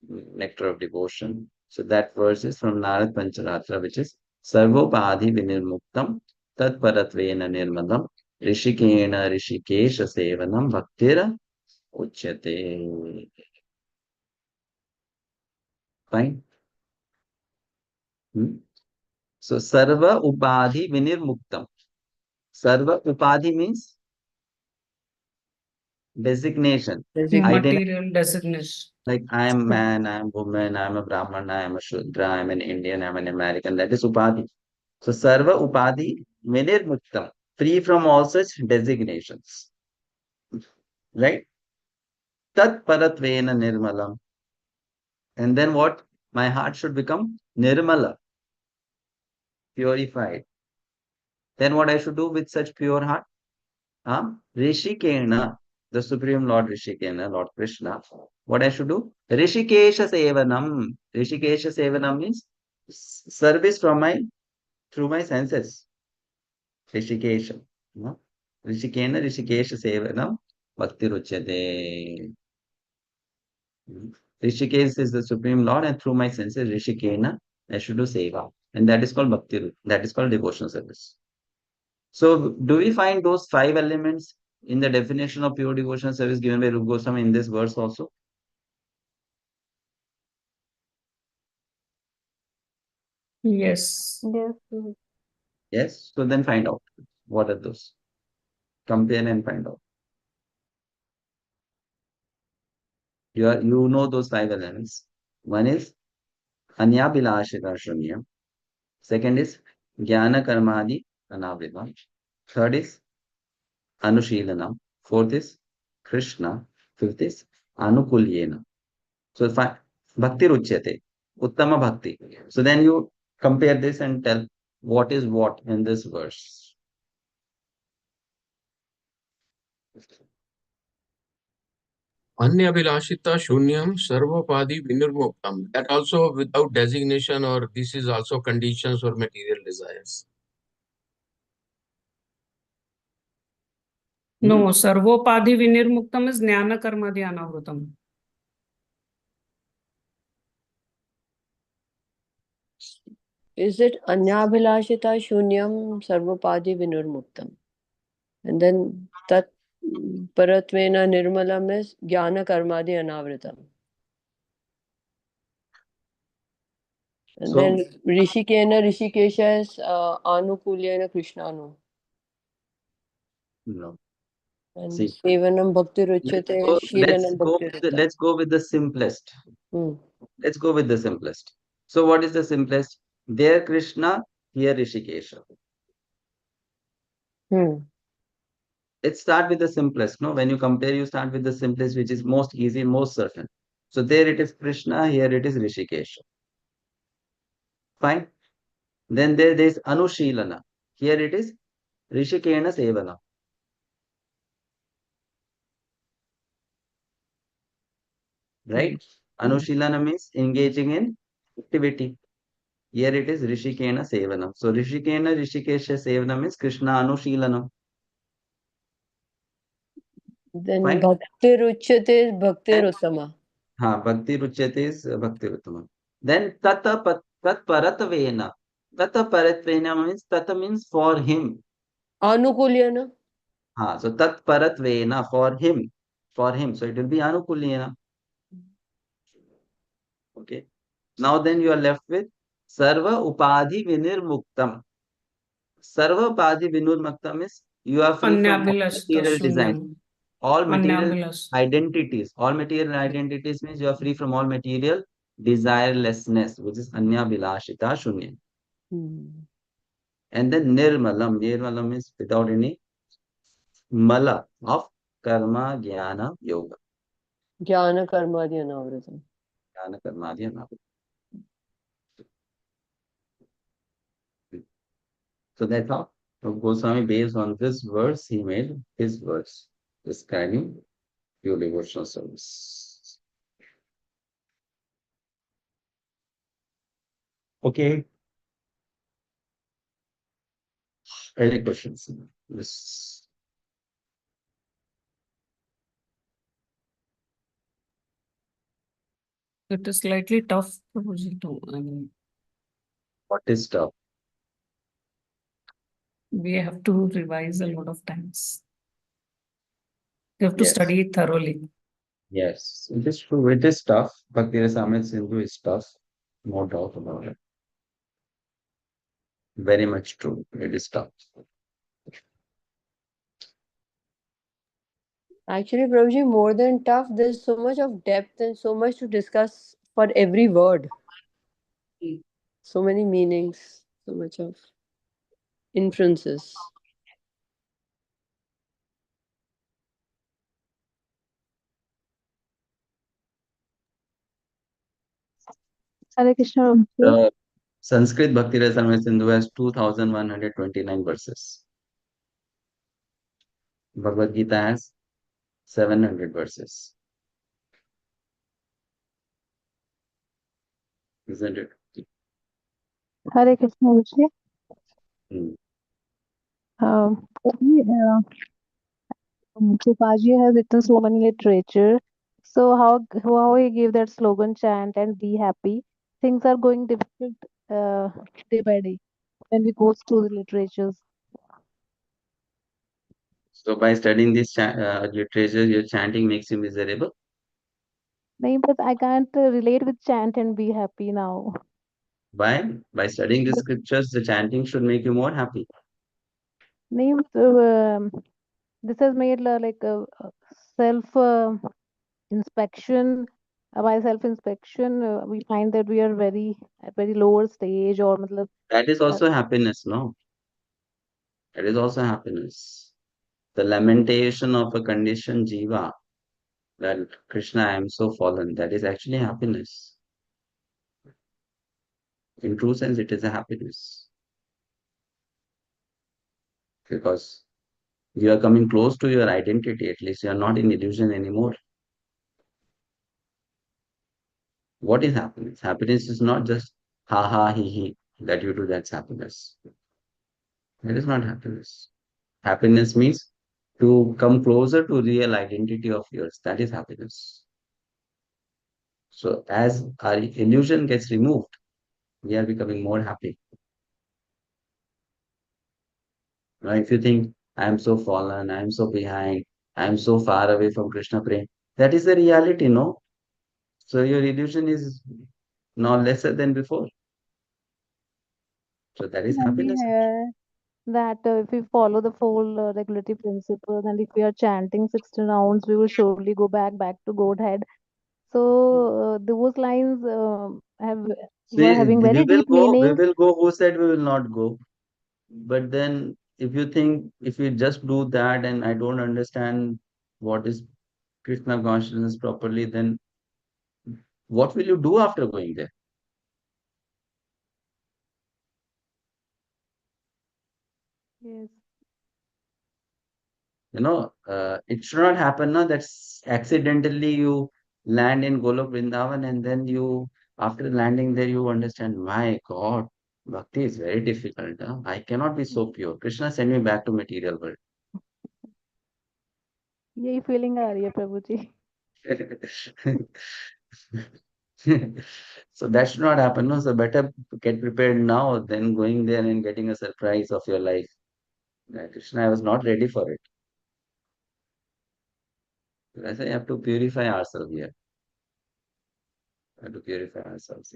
Nectar of Devotion. So that verse is from Narad Pancharatra, which is Sarvopadhi Vinirmuktam Tat Paratvena Nirmalam Rishikena Rishikesha Sevanam Bhaktira Uchyate. Fine. So Sarva Upadhi Vinirmuktam. Sarva Upadhi means designation, identity. Material designation. Like I am man, I am woman, I am a Brahman, I am a Shudra, I am an Indian, I am an American. That is Upadhi. So Sarva Upadhi Vinirmuktam, free from all such designations. Right? Tat Paratvena Nirmalam. And then what? My heart should become Nirmala, purified. Then what I should do with such pure heart? Rishikena, the Supreme Lord Rishikena, Lord Krishna. What I should do? Rishikesha Sevanam. Rishikesha Sevanam means service through my senses. Rishikesha. Rishikena Rishikesha Sevanam Bhakti Ruchyate. Rishikesh is the Supreme Lord, and through my senses, Rishikena, I should do Seva. And that is called Bhakti, that is called devotional service. So, do we find those 5 elements in the definition of pure devotional service given by Rupa Goswami in this verse also? Yes. Yes, yes. Yes. So then find out what are those. Compare and find out. You know those 5 elements. One is Anyabhilashita Shunyam. Second is Jnana Karmadi Anavridam. Third is Anushilanam. Fourth is Krishna. Fifth is Anukulyena. So Bhakti Ruchyate. Uttama Bhakti. So then you compare this and tell what is what in this verse. Anyabhilashita Shunyam Sarvapadi Vinirmuktam. That also without designation, or this is also conditions or material desires. No, Sarvopadi Vinirmuktam is Jnana Karmadi Anavrutam. Is it Anyabhilashita Shunyam Sarvapadi Vinurmuktam? And then Tat Paratvena Nirmalam is Jnana Karmadi Anavritam. And then Rishikena Rishikesha is Anukulyena Krishnanu. No. And See, Sevanam Bhakti Ruchyate, Shilanam Bhakti Ruchyate. let's go with the simplest. Let's go with the simplest. So what is the simplest? There Krishna, here Rishikesha. Let's start with the simplest. No, when you compare, you start with the simplest, which is most easy, most certain. So there it is Krishna, here it is Rishikesha. Fine. Then there is Anushilana. Here it is Rishikena Sevana. Right? Anushilana means engaging in activity. Here it is Rishikena Sevanam. So Rishikena Rishikesha Sevanam means Krishna Anushilana. Then Fine. Bhakti Ruchyate is Bhakti Ruttama. Bhakti Ruchyate is Bhakti Ruttama. Then Tat Paratvena. Tata Paratvena means Tata means for him. Anukulyena. So Tat Paratvena for him. For him. So it will be Anukulyena. Okay. Now then you are left with Sarva Upadhi Vinirmuktam. Sarva Upadhi Vinirmuktam is you are free from all material design. All material identities. All material identities means you are free from all material desirelessness, which is Anya Bilashita Shunya. And then Nirmalam. Nirmalam is without any mala of karma, jnana, yoga. Jnana Karmadi Anavritam. Jnana, karma, jnana. So that's how Goswami, based on this verse, he made his verse describing pure devotional service. Okay. Any questions? Yes. It is slightly tough, Prabhuji, I mean, What is tough? we have to revise a lot of times. You have to Yes. study it thoroughly. Yes. It is true. It is tough. Bhakti Rasamrita Sindhu is tough. No doubt about it. Very much true. It is tough. Actually, Prabhuji, more than tough, there's so much of depth and so much to discuss for every word. So many meanings, so much of inferences. Hare Krishna. Ramji. The Sanskrit Bhakti Rasamrita Sindhu has 2,129 verses. Bhagavad Gita has 700 verses. Isn't it? Hare Krishna. Ramji. Hmm. Prabhuji has written so many literature. So how he gave that slogan chant and be happy. Things are going difficult day by day when we go through the literatures. So by studying this literature, your chanting makes you miserable. No, but I can't relate with chant and be happy now. Why? By studying the scriptures, the chanting should make you more happy. No, this has made like a self inspection. By self inspection, we find that we are very at very lower stage or matlab, That is also happiness, no? That is also happiness. The lamentation of a conditioned jiva that Krishna, I am so fallen, that is actually happiness. In true sense, it is a happiness. Because you are coming close to your identity, at least you are not in illusion anymore. What is happiness? Happiness is not just ha ha he he that you do, that's happiness. That is not happiness. Happiness means to come closer to real identity of yours. That is happiness. So as our illusion gets removed, we are becoming more happy. Now, if you think I am so fallen, I am so behind, I am so far away from Krishna Prem, that is the reality, no? So your illusion is now lesser than before. So that is Maybe happiness. that if we follow the full regulatory principles and if we are chanting 16 rounds, we will surely go back to Godhead. So those lines have were See, having very deep we meaning. will go, who said we will not go? But then if you think, if you just do that and I don't understand what is Krishna consciousness properly, then what will you do after going there? Yes. It should not happen now that accidentally you land in Golok Vrindavan and then you, after landing there, you understand, my God, bhakti is very difficult. Huh? I cannot be so pure. Krishna send me back to material world. यही feeling आ रही है प्रभु जी. So that should not happen. No, so better get prepared now than going there and getting a surprise of your life. Krishna, I was not ready for it. That's why you have to purify ourselves here. We have to purify ourselves.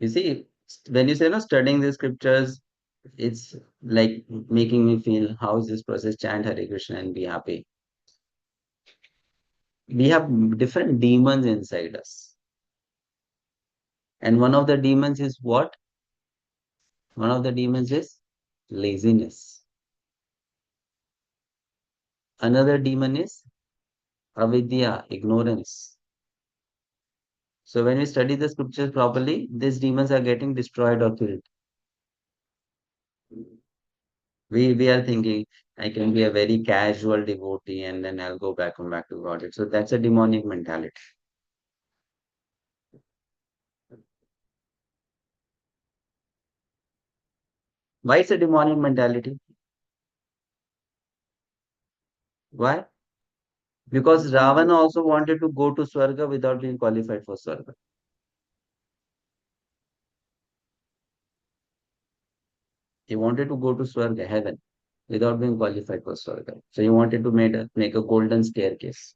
You see, when you say no, studying the scriptures, it's like making me feel how is this process? Chant Hare Krishna and be happy. We have different demons inside us. And one of the demons is what? One of the demons is laziness. Another demon is avidya, ignorance. So when we study the scriptures properly, these demons are getting destroyed or killed. We are thinking I can be a very casual devotee and then I'll go back to God. So that's a demonic mentality. Why is a demonic mentality? Why? Because Ravana also wanted to go to Swarga without being qualified for Swarga. He wanted to go to Swarga, heaven, without being qualified for Swarga. So he wanted to make a golden staircase.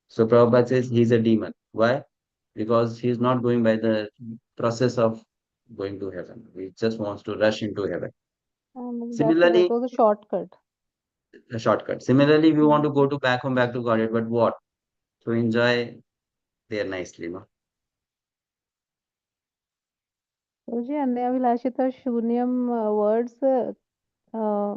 So Prabhupada says he's a demon. Why? Because he's not going by the process of going to heaven. He just wants to rush into heaven. That's why that Similarly, was a shortcut. a shortcut. Similarly, we want to Hmm. go to back to Godhead, but what? To enjoy there nicely, no? Guruji, Anyavilashita Shunyam words uh,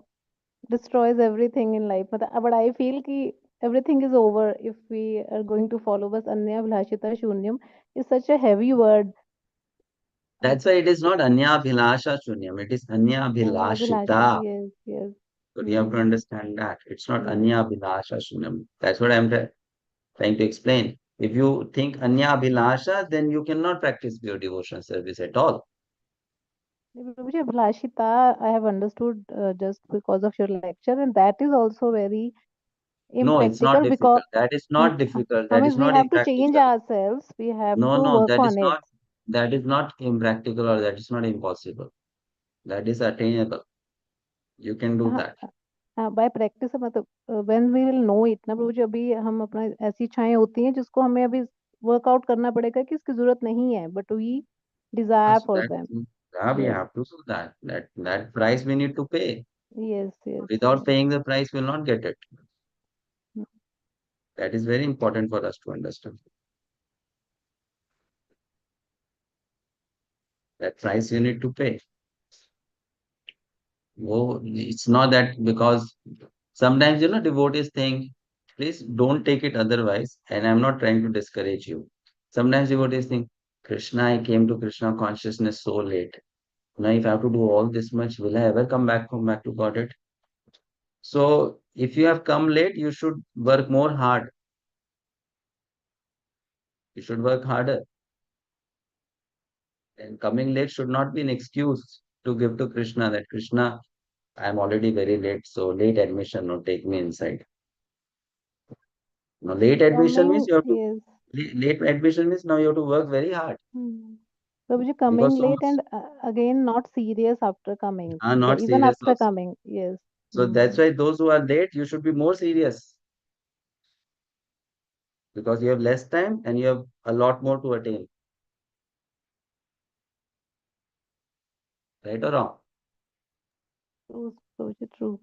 destroys everything in life. But I feel ki everything is over if we are going to follow. Bas Anyavilashita Shunyam is such a heavy word. That's why it is not Anya Bhilasha Shunyam, it is Anya Anyavilashita, Bhilashita. yes, yes. So you have to understand that. It's not Yes. Anya Bhilasha Shunyam. That's what I'm trying to explain. If you think Anya Bhilasha, then you cannot practice pure devotion service at all. Guruji, Abhilashita, I have understood just because of your lecture, and that is also very No, it's not impractical because difficult. That is not difficult. I That is means we not have to change impractical. ourselves. We have No, to no, work on it. that is not impractical or that is not impossible. That is attainable. You can do हाँ, that. By practice मतलब when we will know it ना प्रभु जी अभी हम अपना ऐसी इच्छाएं होती हैं जिसको हमें अभी वर्कआउट करना पड़ेगा कि इसकी जरूरत नहीं है but we desire So for that them yeah, we yes have to do that. That price we need to pay. Yes yes Without paying the price, we'll not get it. That is very important for us to understand. That price you need to pay. Oh, it's not that because sometimes devotees think, please don't take it otherwise, and I'm not trying to discourage you. Sometimes devotees think, Krishna, I came to Krishna consciousness so late. Now, if I have to do all this much, will I ever come back to Godhead? So, if you have come late, you should work more hard. You should work harder. And coming late should not be an excuse to give to Krishna that Krishna, I'm already very late, so late admission, no, take me inside. Now, late admission means coming you have to yes late admission means now you have to work very hard Prabhu ji because coming so late much and again not serious after coming are not even serious after also. Coming yes So that's why those who are late, you should be more serious because you have less time and you have a lot more to attain. Right or wrong? True Prabhu ji true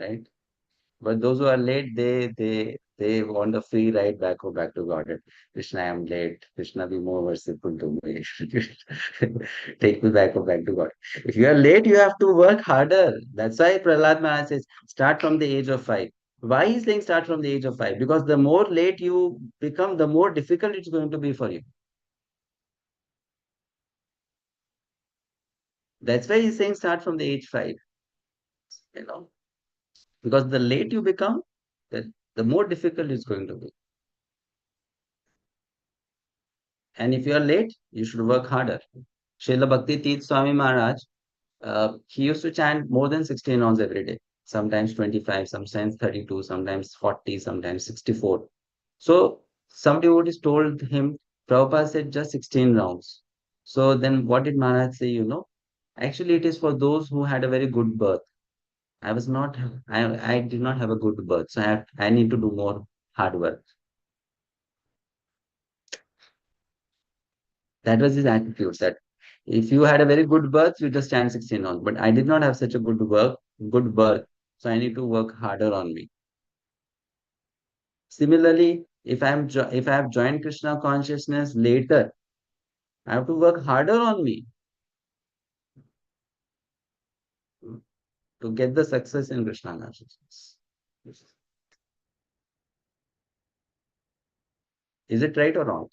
Right? But those who are late, they want a free ride back to Godhead. Krishna, I am late. Krishna, be more merciful to me. Take me back to God. If you are late, you have to work harder. That's why Prahlad Maharaj says, start from the age of 5. Why he's saying start from the age of 5? Because the more late you become, the more difficult it's going to be for you. That's why he's saying start from the age 5. You know, because the late you become, the more difficult it's going to be. And if you are late, you should work harder. Srila Bhakti Tirth Swami Maharaj, he used to chant more than 16 rounds every day. Sometimes 25, sometimes 32, sometimes 40, sometimes 64. So some devotees told him, Prabhupada said just 16 rounds. So then what did Maharaj say, Actually, it is for those who had a very good birth. I was not, I did not have a good birth. So I need to do more hard work. That was his attitude that if you had a very good birth, you just stand 16 on. But I did not have such a good birth. So I need to work harder on me. Similarly, if I have joined Krishna consciousness later, I have to work harder on me. to get the success in Krishna consciousness. Is it right or wrong?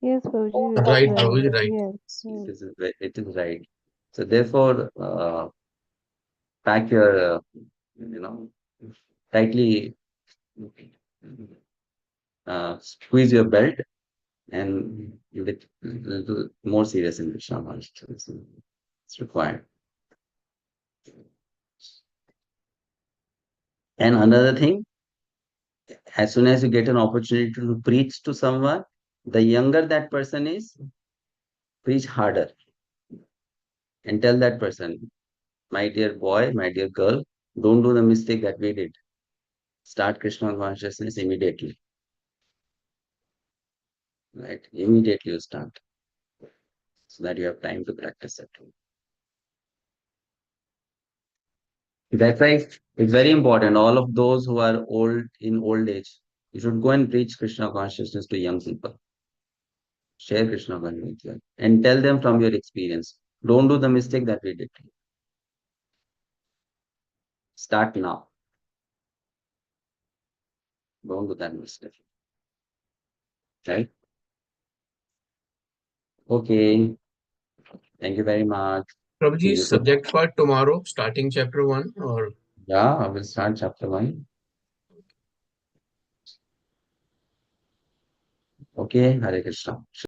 Yes, Prabhuji, it is Right, right. Prabhuji, right. Yes, yes. It is right. So therefore, pack your, tightly squeeze your belt and get a little more serious in Krishna consciousness. It's required. And another thing, as soon as you get an opportunity to preach to someone, the younger that person is, preach harder and tell that person, my dear boy, my dear girl, don't do the mistake that we did. Start Krishna consciousness immediately. Right? Immediately you start so that you have time to practice it. That's why it's very important. All of those who are old in old age, you should go and preach Krishna consciousness to young people. Share Krishna consciousness with them and tell them from your experience. Don't do the mistake that we did. Start now. Don't do that mistake. Right? Okay. Thank you very much. See Prabhuji, you soon. subject for tomorrow, starting chapter 1 or Yeah, I will start chapter 1. Okay, Hare Krishna.